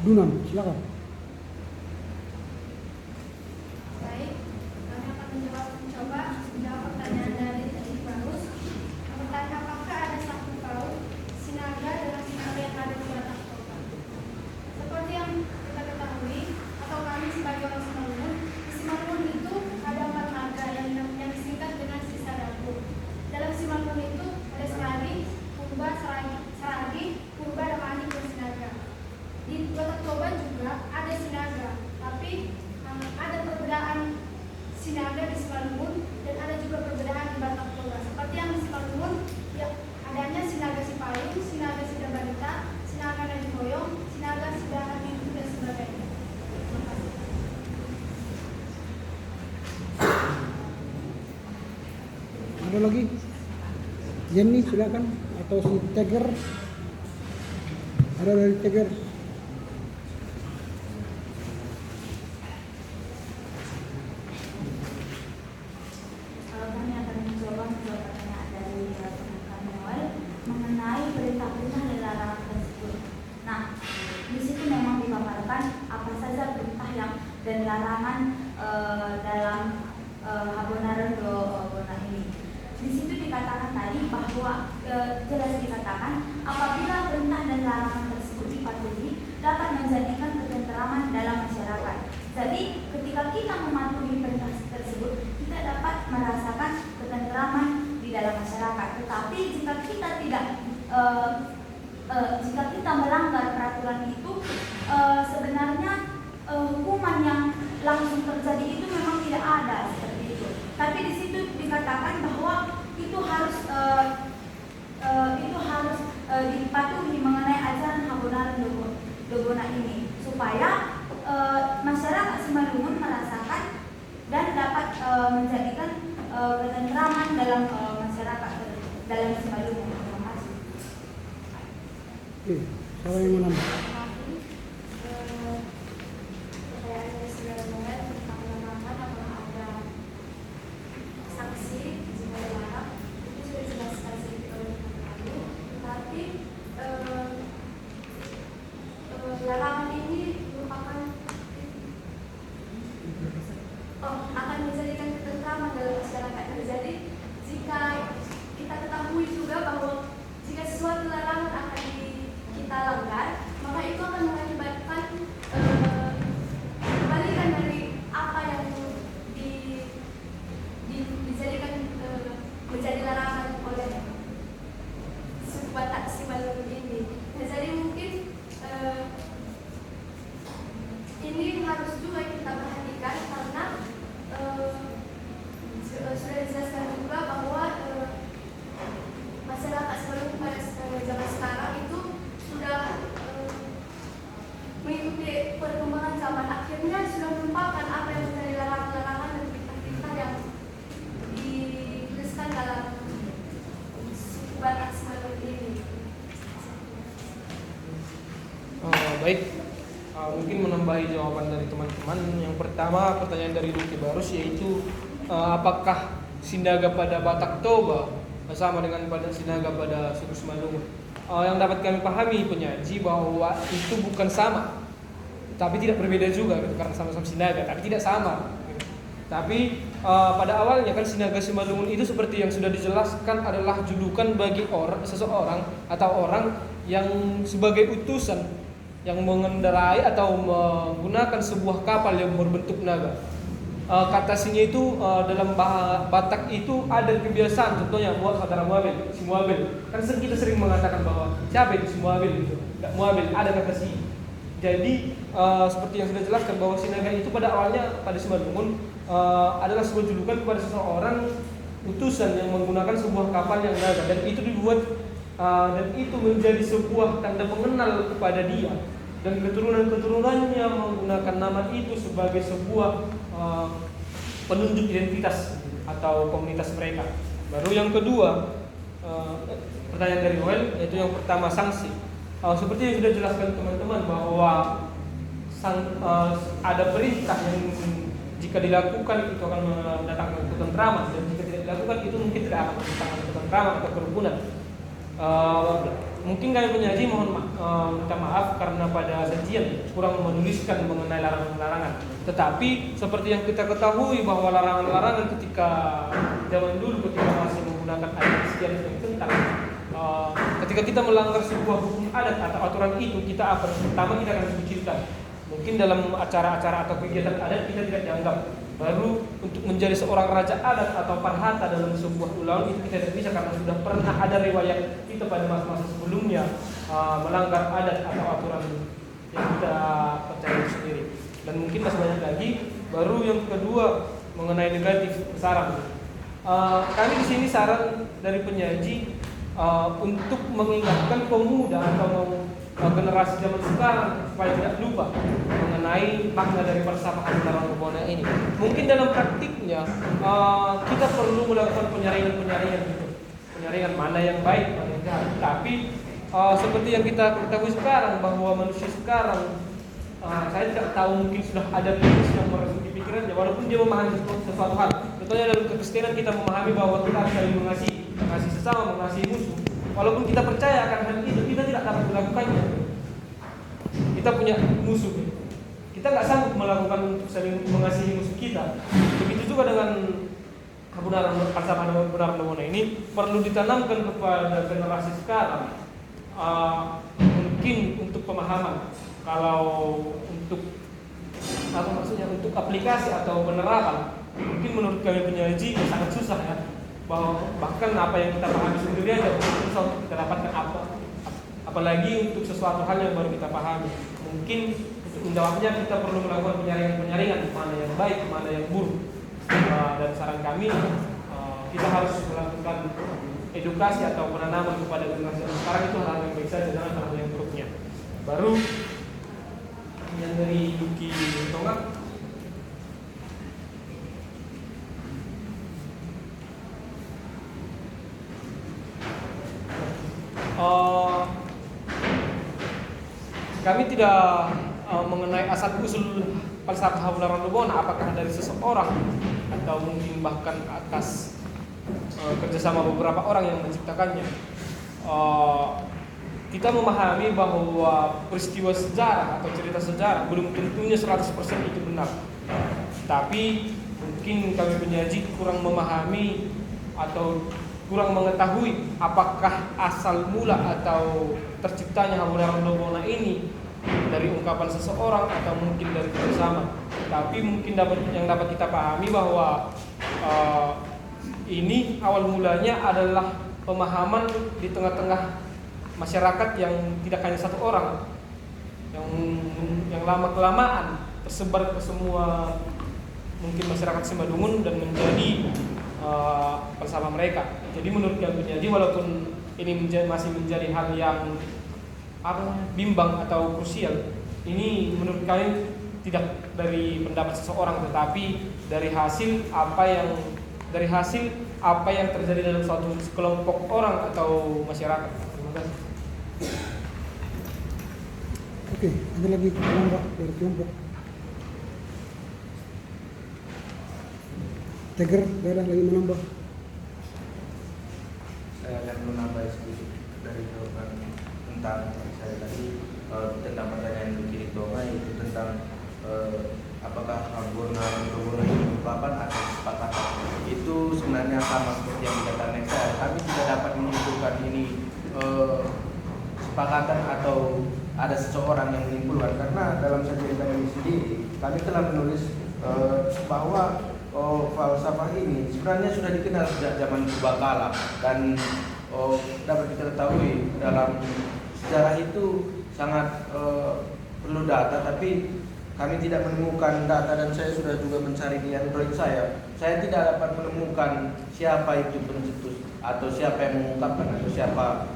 Dunan, silakan. Baik, kami akan mencoba menjawab pertanyaan dari Barus. Bertanya apakah ada satu kaum sinaga dengan sinaga yang ada di batas kota. Seperti yang kita ketahui atau kami sebagai orang Simalungun, di Simalungun itu ada 4 marga yang disingkat dengan Sisadaku. Dalam Simalungun itu ada Seragi, Purba, Saragi, Purba, Damani, dan Sinaga. Di Batak Toba juga ada sinaga, tapi ada perbedaan sinaga di Simalungun dan ada juga perbedaan di Batak Toba. Seperti yang di Simalungun, ya, adanya sinaga Sipaling, sinaga Sidabarita, sinaga Nadi Boyong, sinaga Sidahan Itu, dan sebagainya. Terima kasih. Ada lagi? Jenny, silakan. Atau si Teger? Ada dari Teger? Kami akan mencoba menjawab pertanyaan dari rekan Noel mengenai perintah-perintah dan larangan tersebut. Nah, di situ memang dipaparkan apa saja perintah yang dan larangan dalam Agunaran Dobonan ini. Di situ dikatakan tadi bahwa jelas dikatakan apabila perintah dan larangan tersebut dipatuhi dapat menjadikan ketenteraman dalam masyarakat. Jadi ketika kita mematuhi perintah tersebut, kita dapat merasakan ketenteraman di dalam masyarakat. Tetapi jika kita tidak jika kita melanggar peraturan itu, sebenarnya hukuman yang langsung terjadi itu memang tidak ada seperti itu. Tapi di situ dikatakan bahwa itu harus dipatuhi mengenai ajaran Agunaran Dobonan ini supaya masyarakat Simalungun merasakan dan dapat menjadikan ketenteraman dalam masyarakat dalam Simalungun. Terima kasih. Oke, siapa yang mau nambah? Pertanyaannya saudara Noel tentang larangan apakah ada sanksi jika dilarang, itu sudah dijelaskan sedikit oleh teman lalu. Tapi larangan ini merupakan akan menjadikan ketenteraman dalam masyarakat. Jadi jika kita ketahui juga bahwa jika sesuatu larangan akan kita langgar, maka menambahi jawaban dari teman-teman. Yang pertama pertanyaan dari Luki Barus, yaitu apakah sinaga pada Batak Toba sama dengan pada sinaga pada suku Simalungun? Yang dapat kami pahami penyaji bahwa itu bukan sama, tapi tidak berbeda juga gitu, karena sama-sama sinaga, tapi tidak sama. Tapi pada awalnya kan sinaga Simalungun itu seperti yang sudah dijelaskan adalah julukan bagi seseorang atau orang yang sebagai utusan yang mengendarai atau menggunakan sebuah kapal yang berbentuk naga. Kata sinya itu dalam Batak itu ada kebiasaan, contohnya saudara Muabil, si Muabil. Kan kita sering mengatakan bahwa siapa itu si Muabil gitu. Enggak Muabil, ada kata si. Jadi seperti yang sudah dijelaskan bahwa sinaga itu pada awalnya pada Simalungun adalah sebuah julukan kepada seseorang utusan yang menggunakan sebuah kapal yang naga, dan itu dibuat dan itu menjadi sebuah tanda pengenal kepada dia, dan keturunan-keturunannya menggunakan nama itu sebagai sebuah penunjuk identitas atau komunitas mereka. Baru yang kedua, pertanyaan dari Noel, yaitu yang pertama sanksi. Seperti yang sudah dijelaskan teman-teman bahwa ada perintah yang jika dilakukan itu akan mendatangkan ketentraman, dan jika tidak dilakukan itu mungkin tidak akan mendatangkan ketentraman atau kerukunan. Mungkin kami penyaji mohon minta maaf karena pada sajian kurang menuliskan mengenai larangan-larangan. Tetapi seperti yang kita ketahui bahwa larangan-larangan ketika zaman dulu ketika masih menggunakan adat istiadat yang kental, ketika kita melanggar sebuah hukum adat atau aturan itu, kita pertama kita akan dikucilkan. Mungkin dalam acara-acara atau kegiatan adat kita tidak dianggap. Baru untuk menjadi seorang raja adat atau parhata dalam sebuah ulangan itu kita tidak bisa, karena sudah pernah ada riwayat kita pada masa-masa sebelumnya melanggar adat atau aturan yang kita percaya sendiri. Dan mungkin masih banyak lagi. Baru yang kedua mengenai negatif saran. Kami di sini saran dari penyaji untuk mengingatkan pemuda atau generasi zaman sekarang supaya tidak lupa mengenai makna dari persamaan Larang-Bobona ini. Mungkin dalam praktiknya kita perlu melakukan penyaringan gitu. Penyaringan mana yang baik, mana yang jahat. Tapi seperti yang kita ketahui sekarang bahwa manusia sekarang, saya tidak tahu, mungkin sudah ada virus yang merasuki pikirannya walaupun dia memahami sesuatu hal. Contohnya dalam kekristenan kita memahami bahwa kita harus saling mengasihi sesama, mengasihi musuh. Walaupun kita percaya akan hal itu, kita tidak dapat melakukannya. Kita punya musuh. Kita nggak sanggup melakukan untuk saling mengasihi musuh kita. Begitu juga dengan persamaan Larang-Bobona ini perlu ditanamkan kepada generasi sekarang. Mungkin untuk pemahaman. Kalau untuk untuk aplikasi atau penerapan, mungkin menurut kami penyaji sangat susah ya. Bahkan apa yang kita pahami sendiri aja susah untuk kita dapatkan apalagi untuk sesuatu hal yang baru kita pahami. Mungkin untuk menjawabnya kita perlu melakukan penyaringan mana yang baik, mana yang buruk. Dan saran kami kita harus melakukan edukasi atau penanaman kepada generasi sekarang itu hal yang baik saja, jangan hal yang buruknya. Baru yang dari Yuki Tonga. Kami tidak mengenai asal usul falsafah Larang-Bobona apakah dari seseorang atau mungkin bahkan atas kerjasama beberapa orang yang menciptakannya. Kita memahami bahwa peristiwa sejarah atau cerita sejarah belum tentunya 100% itu benar. Tapi mungkin kami penyaji kurang memahami atau kurang mengetahui apakah asal mula atau terciptanya Larang-Bobona ini dari ungkapan seseorang atau mungkin dari bersama. Tapi mungkin yang dapat kita pahami bahwa ini awal mulanya adalah pemahaman di tengah-tengah masyarakat yang tidak hanya satu orang, yang lama-kelamaan tersebar ke semua mungkin masyarakat Simalungun dan menjadi bersama mereka. Jadi menurut kami penyaji, walaupun ini masih menjadi hal yang bimbang atau krusial, ini menurut kami tidak dari pendapat seseorang, tetapi dari hasil apa yang terjadi dalam suatu kelompok orang atau masyarakat. Terima kasih. Oke, ada lagi menambah dari kelompok. Teger, ada lagi menambah. Saya akan menambah sedikit dari jawaban tentang saya tadi tentang pertanyaan Bu Kiri Tonga, itu tentang apakah Habonarong Dobono itu ungkapan atau kesepakatan. Itu sebenarnya sama seperti yang dikatakan saya. Kami tidak dapat menyimpulkan ini kesepakatan atau ada seseorang yang menyimpulkan, karena dalam sajian kami sendiri kami telah menulis bahwa falsafah ini sebenarnya sudah dikenal sejak zaman purbakala dan dapat kita ketahui dalam sejarah itu sangat perlu data, tapi kami tidak menemukan data dan saya sudah juga mencari di Android saya tidak dapat menemukan siapa itu pencetus atau siapa yang mengungkapkan atau siapa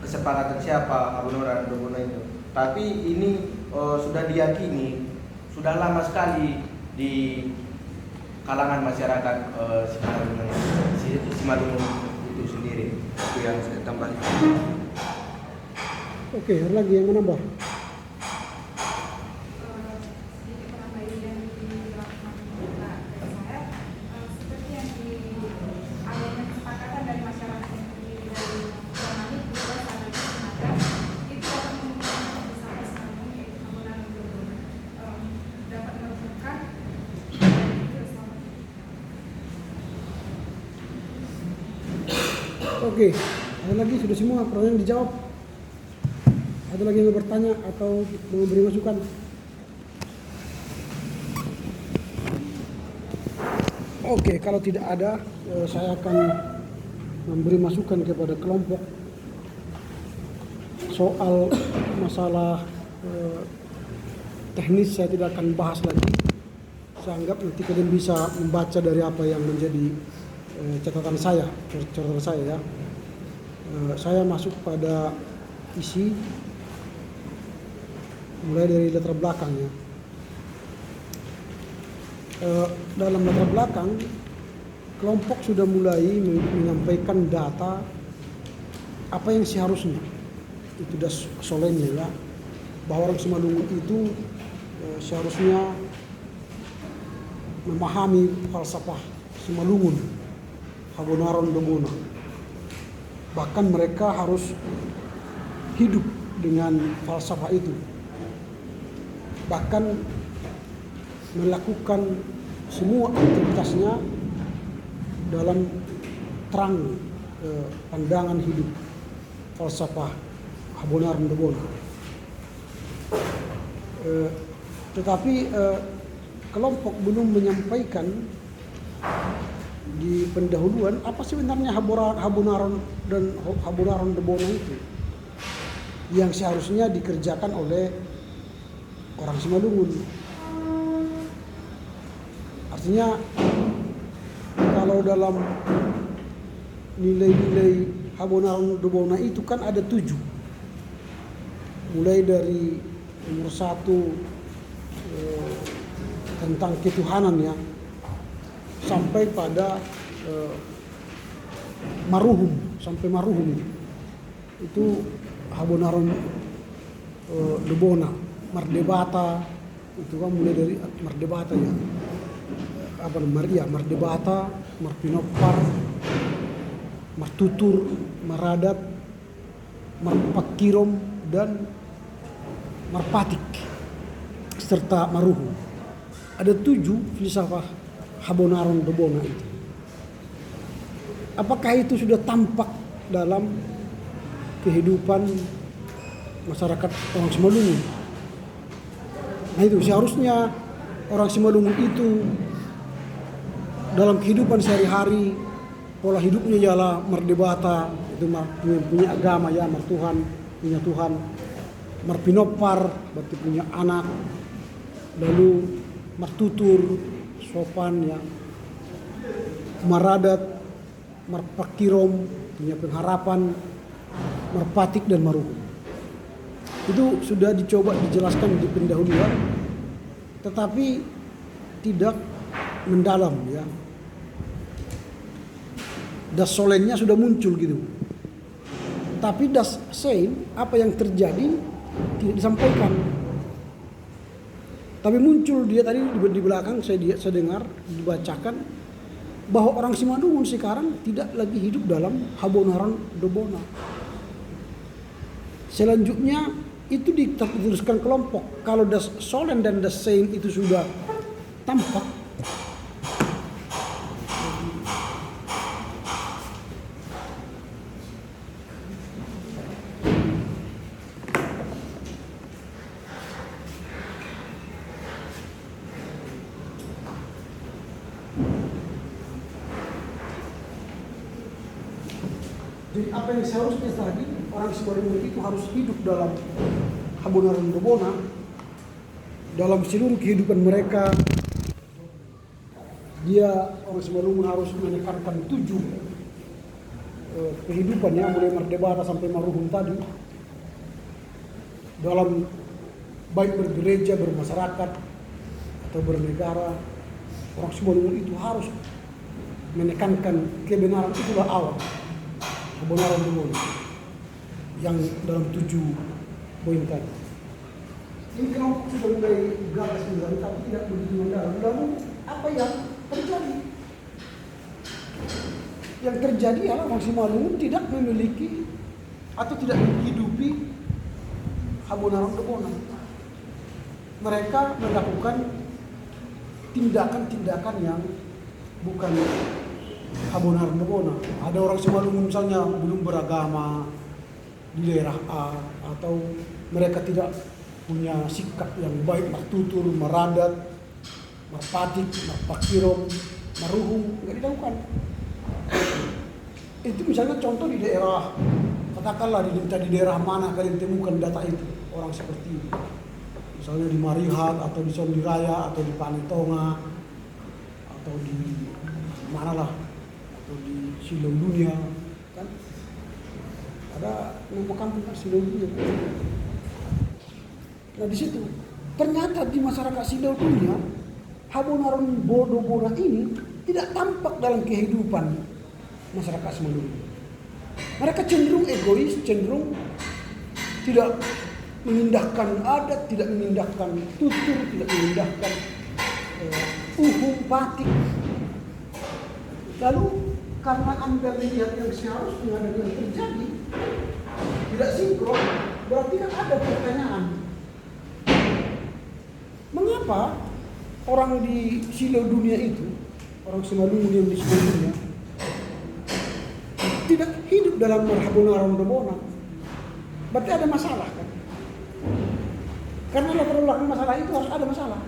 kesepakatan siapa Habonarong Dobono itu. Tapi ini sudah diyakini sudah lama sekali di kalangan masyarakat Simalungun itu sendiri. Itu yang saya tambahin. Oke, ada lagi yang menambah. Sedikit menambahi yang dijelaskan saya, seperti yang adanya kesepakatan dari masyarakat yang terdiri dari Yamani, Buddha, Sadat, dan Sumatera, itu dapat memungkinkan bersama Simalungun yaitu Habonarong Dobono dapat menemukan Oke, ada lagi, sudah semua pertanyaan dijawab. Ada lagi yang mau bertanya atau mau memberi masukan? Oke, kalau tidak ada, saya akan memberi masukan kepada kelompok soal masalah teknis. Saya tidak akan bahas lagi. Saya anggap nanti kalian bisa membaca dari apa yang menjadi catatan saya ya. Saya masuk pada isi mulai dari latar belakang ya. Dalam latar belakang, kelompok sudah mulai menyampaikan data apa yang seharusnya itu das solennya ya, bahwa orang Simalungun itu seharusnya memahami falsafah Simalungun Habonarong Dobono. Bahkan mereka harus hidup dengan falsafah itu, bahkan melakukan semua aktivitasnya dalam terang pandangan hidup falsafah Habonarong Dobono. Tetapi kelompok belum menyampaikan di pendahuluan apa sebenarnya Habonarong dan Habonarong Dobono itu yang seharusnya dikerjakan oleh orang Simalungun. Artinya kalau dalam nilai-nilai Habonarong Dobono itu kan ada 7, mulai dari nomor 1 tentang ketuhanan ya, sampai pada maruhum, sampai maruhum itu Habonarong Dobono. Mardebata itu kan mulai dari Mardebata ya, Mardebata, Marpinopar, Martutur, Maradat, Marpakirom, dan Marpatik serta Maruhu. Ada 7 filsafah Habonarong Dobono itu. Apakah itu sudah tampak dalam kehidupan masyarakat orang Simalungun? Nah itu seharusnya orang Simalungun itu dalam kehidupan sehari-hari pola hidupnya ialah Mardebata, itu punya agama ya, Martuhan, punya Tuhan. Marpinopar berarti punya anak. Lalu Martutur, sopan ya. Maradat, Marpakirom, punya pengharapan. Marpatik dan Maruhu. Itu sudah dicoba dijelaskan di pendahuluan, tetapi tidak mendalam ya. Das solennya sudah muncul gitu. Tapi das sein, apa yang terjadi tidak disampaikan. Tapi muncul dia tadi di belakang saya dengar dibacakan bahwa orang Simalungun sekarang tidak lagi hidup dalam Habonaron Dobona. Selanjutnya itu diteruskan kelompok. Kalau the Solen dan the Saint itu sudah tampak, jadi apa yang seharusnya tadi orang Simalungun itu harus hidup dalam Habonaron Dobona dalam seluruh kehidupan mereka. Dia orang Simalungun harus menekankan 7 kehidupannya mulai Merdebata sampai Maruhun tadi dalam baik bergereja, bermasyarakat atau bernegara. Orang Simalungun itu harus menekankan kebenaran, itulah awal Habonaron Dobona yang dalam 7 poin tadi. Ini kelompok sudah mulai gagas mendalam tapi tidak begitu mendalam. Lalu apa yang terjadi? Yang terjadi adalah orang Simalungun tidak memiliki atau tidak menghidupi Habonaron Dobona. Mereka melakukan tindakan-tindakan yang bukan Habonaron Dobona. Ada orang Simalungun misalnya belum beragama di daerah A, atau mereka tidak punya sikap yang baik, martutur, meradat, marpatik, marpakirom, maruhung, nggak dilakukan. Itu misalnya contoh di daerah, katakanlah di daerah mana kalian temukan data itu, orang seperti itu. Misalnya di Marihat, atau di Sondiraya, atau di Panetonga, atau di manalah, atau di Silau Dunia, kan? Ada nama kampung Silau Dunia. Nah di situ ternyata di masyarakat Silau Dunia, Habonaron Dobona ini tidak tampak dalam kehidupan masyarakat Simalungun. Mereka cenderung egois, cenderung tidak mengindahkan adat, tidak mengindahkan tutur, tidak mengindahkan uhum patik. Lalu karena Anda melihat yang seharusnya dan yang terjadi tidak sinkron, berarti kan ada pertanyaan. Mengapa orang di Silau Dunia itu, orang Simalungun yang di Silau Dunia, tidak hidup dalam Habonaron Dobona? Berarti ada masalah kan? Karena latar belakang masalah itu harus ada masalah.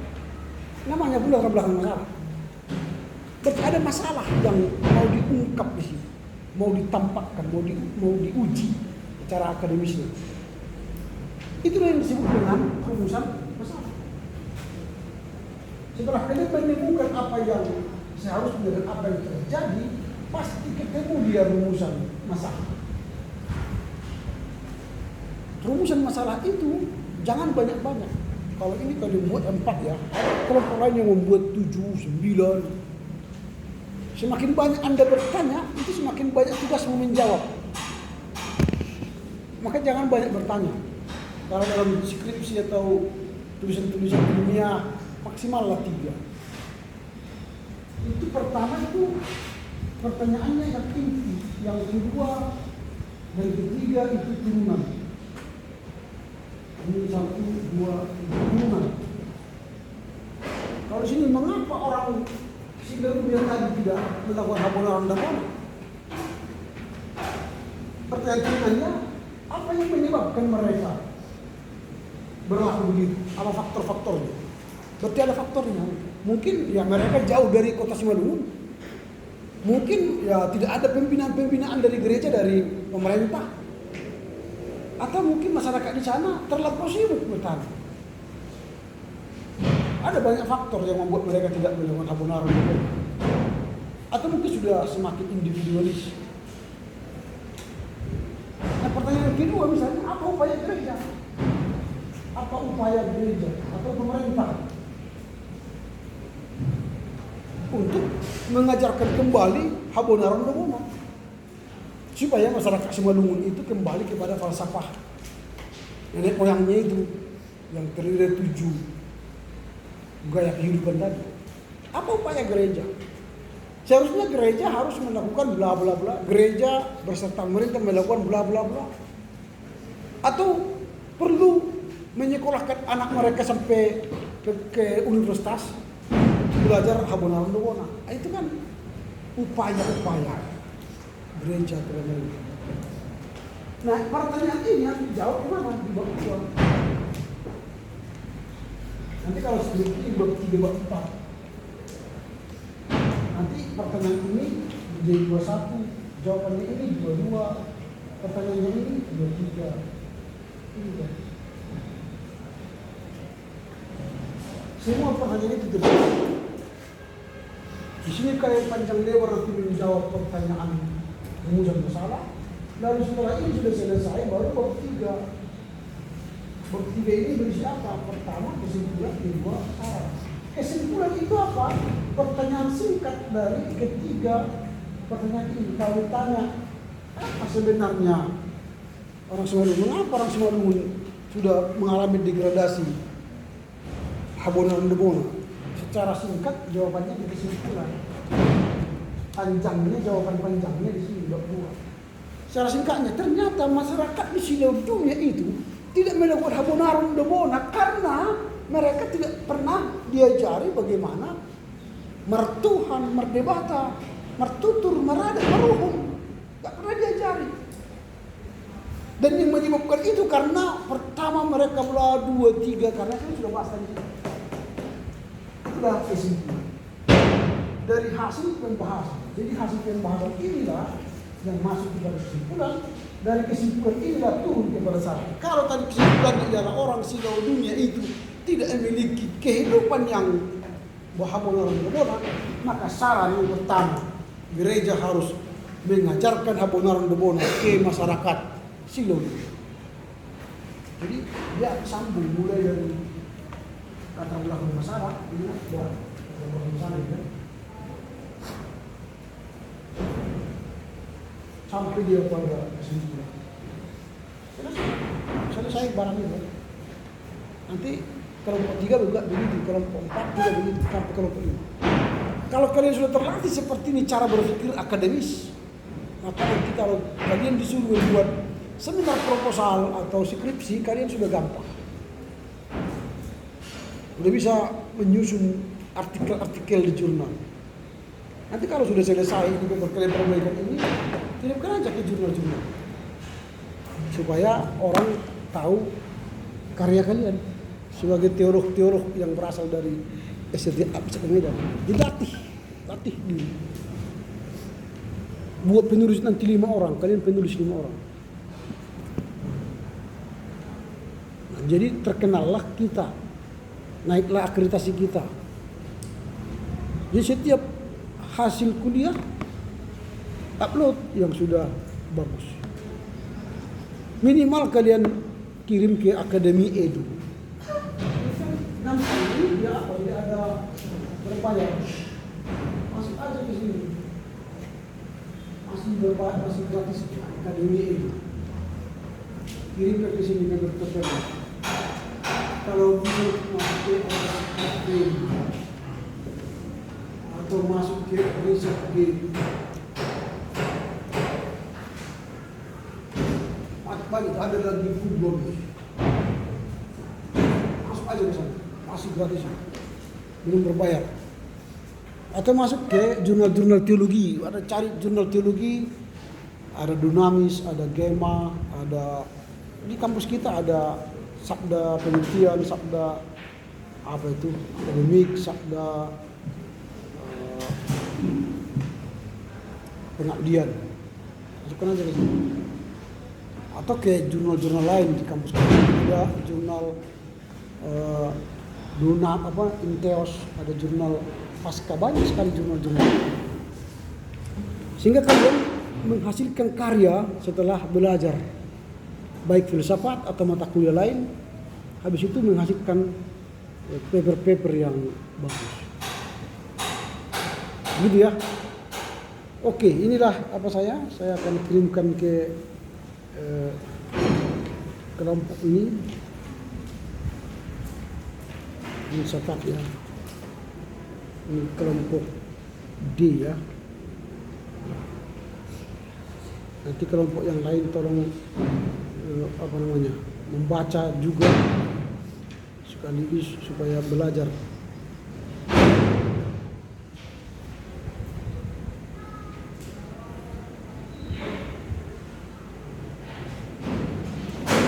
Namanya pula latar belakang masalah. Berarti ada masalah yang mau diungkap di sini, mau ditampakkan, mau diuji secara akademisnya. Itulah yang disebut dengan rumusan masalah. Setelah kalian menemukan apa yang seharusnya dan apa yang terjadi, pasti ketemu dia rumusan masalah. Rumusan masalah itu jangan banyak-banyak. Kalau ini kalau dibuat 4 ya, kelompok lain yang membuat 7, 9. Semakin banyak Anda bertanya, itu semakin banyak tugasmu menjawab. Maka jangan banyak bertanya. Kalau dalam skripsi atau tulisan-tulisan ilmiah, maksimallah 3. Itu pertama itu pertanyaannya yang inti. Yang kedua dan ketiga itu turunan. Ini 1, 2, 3 turunan. Kalau di sini mengapa orang Silau Dunia tadi tidak melakukan Habonaron Dobona? Pertanyaannya, apa yang menyebabkan mereka berlaku begitu? Apa faktor-faktornya? Berarti ada faktornya. Mungkin ya mereka jauh dari kota Simalungun. Mungkin ya tidak ada pembinaan dari gereja, dari pemerintah. Atau mungkin masyarakat di sana terlalu sibuk bertani. Ada banyak faktor yang membuat mereka tidak melakukan Habonaron Dobona. Atau mungkin sudah semakin individualis. Nah pertanyaan kedua misalnya, apa upaya gereja? Apa upaya gereja atau pemerintah untuk mengajarkan kembali Habonaron Dobona supaya masyarakat Simalungun itu kembali kepada falsafah nenek moyangnya itu yang terdiri dari 7 gaya kehidupan tadi. Apa upaya gereja? Seharusnya gereja harus melakukan bla bla bla. Gereja berserta pemerintah melakukan bla bla bla. Atau perlu menyekolahkan anak mereka sampai ke universitas belajar Habonaron Dobona. Itu kan upaya-upaya gereja pemerintah. Nah, pertanyaan ini yang dijawab gimana di bab 2? Nanti kalau skripsi bab 3 bab 4. Nanti pertanyaan ini menjadi 21, jawabannya ini 22, pertanyaannya ini 23. Ini kan. Semua pertanyaan itu terjadi. Di sini kalian panjang lebar nanti menjawab pertanyaan rumusan masalah. Lalu setelah ini sudah selesai, baru bab 3. Bab 3 ini berisi apa? Pertama, kesimpulan, kedua, syarat. Kesimpulan itu apa? Pertanyaan singkat dari ketiga pertanyaan ini. Kalau ditanya, apa sebenarnya orang Simalungun? Mengapa orang Simalungun sudah mengalami degradasi Habonaron Dobona? Secara singkat jawabannya di kesimpulan. Panjangnya, jawaban panjangnya di sini bab 2. Secara singkatnya, ternyata masyarakat di Sidoarjo itu tidak melakukan Habonaron Dobona karena mereka tidak pernah diajari bagaimana mertuhan, merdebata, mertutur, merada, meruhum. Tidak pernah diajari. Dan yang menyebabkan itu karena pertama mereka belah 2, 3 karena itu sudah bahas tadi. Itulah kesimpulan dari hasil pembahasan. Jadi hasil pembahasan inilah yang masuk kepada kesimpulan. Dari kesimpulan inilah turun kepada syarat. Kalau tadi kesimpulannya adalah orang Silau dunia itu tidak memiliki kehidupan yang Habonaron Dobona, maka saran yang pertama, gereja harus mengajarkan Habonaron Dobona ke masyarakat Silau. Jadi dia sambung mulai dari kata belakang masalah, ini buat kata belakang masalah ya. Sampai dia pada kesimpulan. Selesai barang itu. Nanti kelompok 3 juga begitu, kelompok 4 juga begitu, sampai kelompok 5. Kalau kalian sudah terlatih seperti ini cara berpikir akademis, maka nanti kalau kalian disuruh membuat seminar proposal atau skripsi, kalian sudah gampang. Sudah bisa menyusun artikel-artikel di jurnal. Nanti kalau sudah selesai ini kalian perbaikan ini, kirimkan aja ke jurnal-jurnal supaya orang tahu karya kalian sebagai teolog-teolog yang berasal dari SDA Medan. Dilatih dulu. Buat penulis nanti 5 orang, kalian penulis 5 orang. Nah, jadi terkenallah kita, naiklah akreditasi kita. Jadi setiap hasil kuliah upload yang sudah bagus. Minimal kalian kirim ke Akademi Edu. Nanti dia apa? Dia ada berbayar. Masuk aja ke sini. Masih berbayar, masih gratis Akademi Edu. Kirim ke sini ke dokter. Kalau masuk ke atau masuk ke riset game. Banyak ada lagi football. Masuk aja ke sana, masuk gratis, belum berbayar. Atau masuk ke jurnal-jurnal teologi, ada cari jurnal teologi, ada Dunamis, ada Gema, ada di kampus kita ada Sabda Penelitian, Sabda apa itu, akademik, Sabda pengabdian. Masukkan aja ke sini. Atau ke jurnal-jurnal lain di kampus kita. Ada jurnal Inteos, ada jurnal Pasca, banyak sekali jurnal-jurnal. Sehingga kalian menghasilkan karya setelah belajar baik filsafat atau mata kuliah lain, habis itu menghasilkan paper-paper yang bagus. Gitu ya. Oke, inilah apa saya akan kirimkan ke kelompok ini filsafat ya, ini kelompok D ya. Nanti kelompok yang lain tolong membaca juga sekaligus supaya belajar.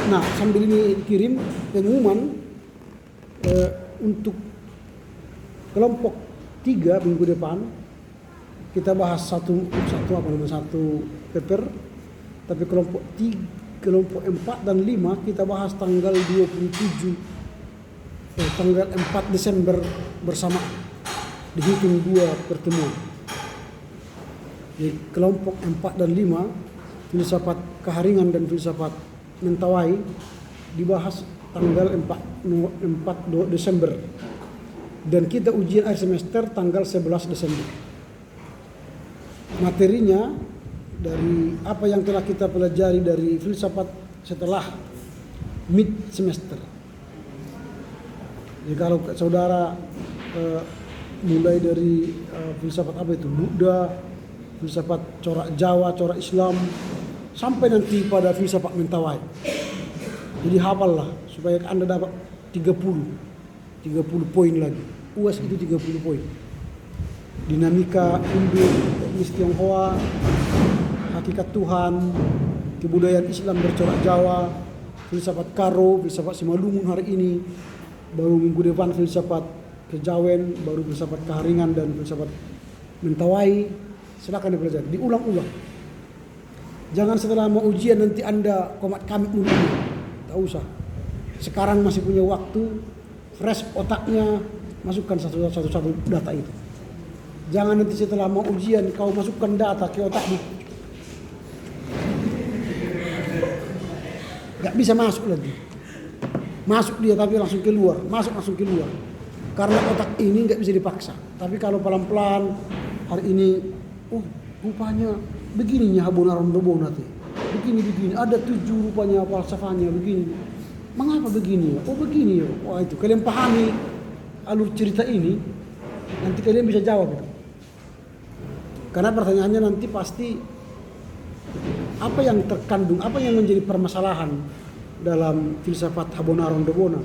Nah, sambil ini kirim pengumuman untuk kelompok 3 minggu depan kita bahas satu paper, tapi kelompok 4 dan 5 kita bahas tanggal 4 Desember bersama, dihitung 2 pertemuan. Jadi kelompok 4 dan 5 filsafat Kaharingan dan filsafat Mentawai dibahas tanggal 4 Desember, dan kita ujian akhir semester tanggal 11 Desember. Materinya dari apa yang telah kita pelajari dari filsafat setelah mid semester. Jadi kalau saudara mulai dari filsafat apa itu, Buddha, filsafat corak Jawa, corak Islam, sampai nanti pada filsafat Mentawai. Jadi hafallah supaya Anda dapat 30 poin lagi. UAS itu 30 poin. Dinamika Hindu, etnis Tionghoa, hakikat Tuhan, kebudayaan Islam bercorak Jawa, filsafat Karo, filsafat Simalungun hari ini, baru minggu depan filsafat Kejawen, baru filsafat Kaharingan dan filsafat Mentawai. Silakan dipelajari, diulang-ulang. Jangan setelah mau ujian nanti Anda komat kamit dulu. Tak usah. Sekarang masih punya waktu, fresh otaknya, masukkan satu data itu. Jangan nanti setelah mau ujian kau masukkan data ke otakmu. Gak bisa masuk lagi. Masuk dia tapi langsung keluar, masuk langsung keluar. Karena otak ini gak bisa dipaksa. Tapi kalau pelan-pelan hari ini, rupanya begininya Habonaron Dobona nanti. Begini, ada 7 rupanya falsafahnya begini. Mengapa begini? Oh begini ya. Wah itu kalian pahami alur cerita ini, nanti kalian bisa jawab itu. Karena pertanyaannya nanti pasti apa yang terkandung, apa yang menjadi permasalahan dalam filsafat Habonaron Dobona.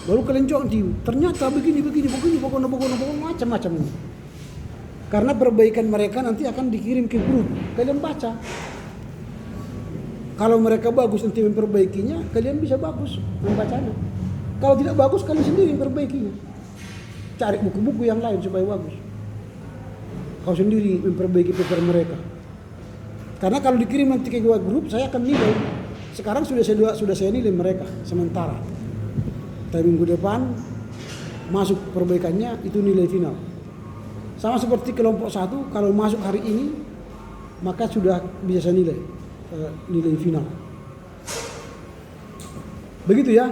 Baru kalian jawab, ternyata begini, pokoknya macam-macam. Karena perbaikan mereka nanti akan dikirim ke grup, kalian baca. Kalau mereka bagus nanti memperbaikinya, kalian bisa bagus membacanya. Kalau tidak bagus, kalian sendiri memperbaikinya. Cari buku-buku yang lain supaya bagus. Kau sendiri memperbaiki paper mereka. Karena kalau dikirim nanti ke grup, saya akan nilai. Sekarang sudah saya nilai mereka sementara. Tapi minggu depan masuk perbaikannya, itu nilai final. Sama seperti kelompok 1, kalau masuk hari ini maka sudah bisa saya nilai final. Begitu ya.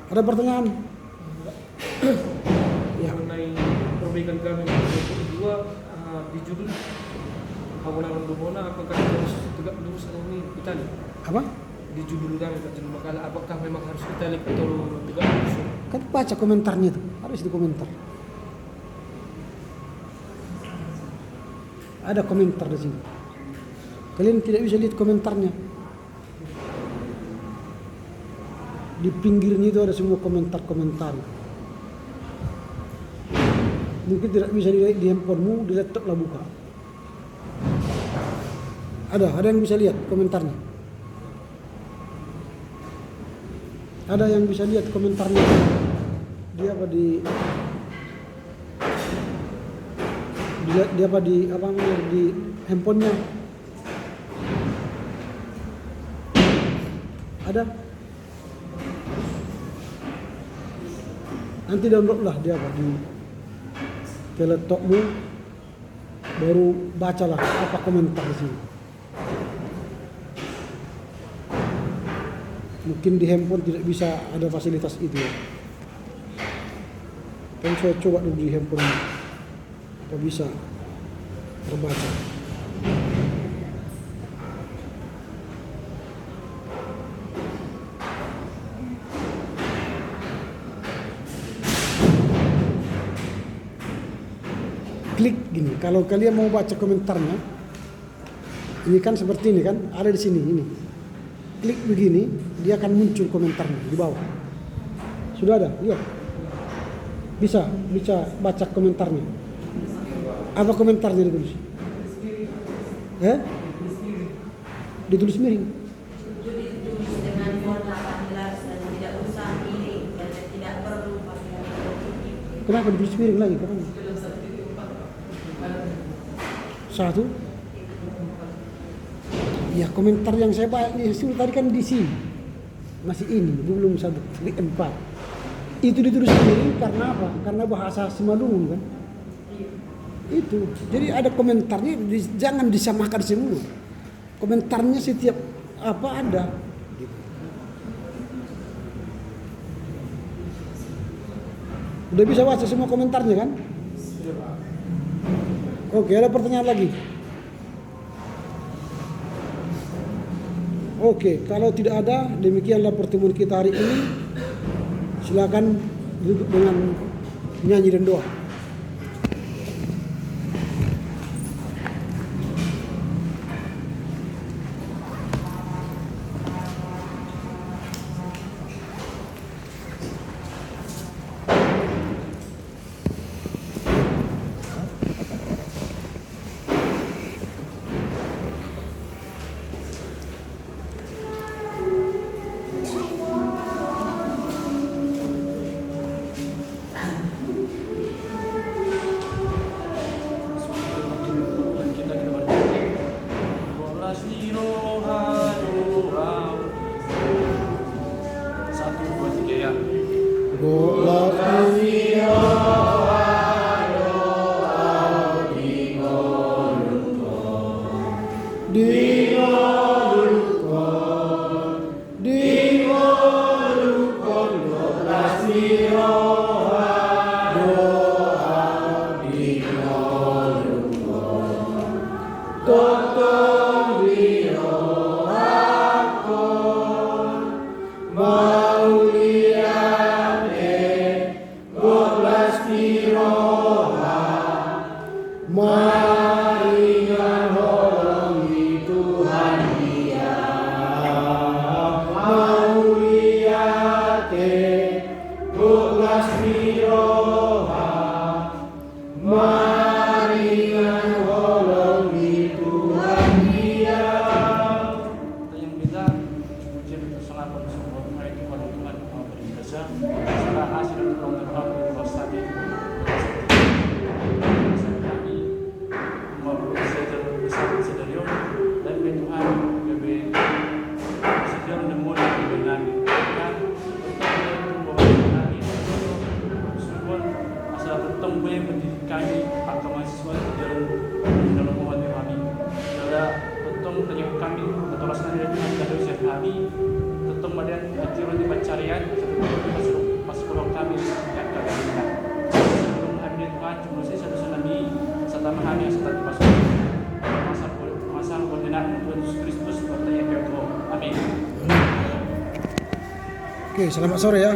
Ada pertanyaan? Ya. Mengenai perbaikan kami kedua di judul Habonaron Dobona, apakah harus tegak lurus atau ini Itali? Apa? Di judul kami judul makalah, apakah memang harus Itali atau tegak lurus? Kan baca komentarnya itu, harus di komentar. Ada komentar di sini. Kalian tidak bisa lihat komentarnya. Di pinggirnya itu ada semua komentar-komentar. Mungkin tidak bisa dilihat di handphonemu, di laptop lah buka. Ada yang bisa lihat komentarnya. Ada yang bisa lihat komentarnya. Dia apa di handphonenya. Ada. Nanti download lah dia apa di laptopmu, baru bacalah apa komentar di sini. Mungkin di handphone tidak bisa ada fasilitas itu ya. Kan saya coba dulu di handphone, apa bisa terbaca. klik gini. Kalau kalian mau baca komentarnya, ini kan seperti ini kan, ada di sini ini. Klik begini, dia akan muncul komentarnya di bawah. Sudah ada, lihat. Bisa baca komentarnya. Apa komentarnya ditulis? Ditulis miring. Ditulis dengan font 18 dan tidak usah ini dan tidak perlu pakai titik. Kenapa ditulis miring lagi? Kenapa? Satu. Ya komentar yang saya baca tadi kan di sini. Masih ini, belum satu, di 4. Itu ditulis miring karena apa? Karena bahasa Simalungun kan. Itu. Jadi ada komentarnya, jangan disamakan semua. Komentarnya setiap apa ada. Udah bisa baca semua komentarnya kan? Oke, ada pertanyaan lagi? Oke, kalau tidak ada, demikianlah pertemuan kita hari ini. Silakan duduk dengan nyanyi dan doa. Oke, selamat sore ya.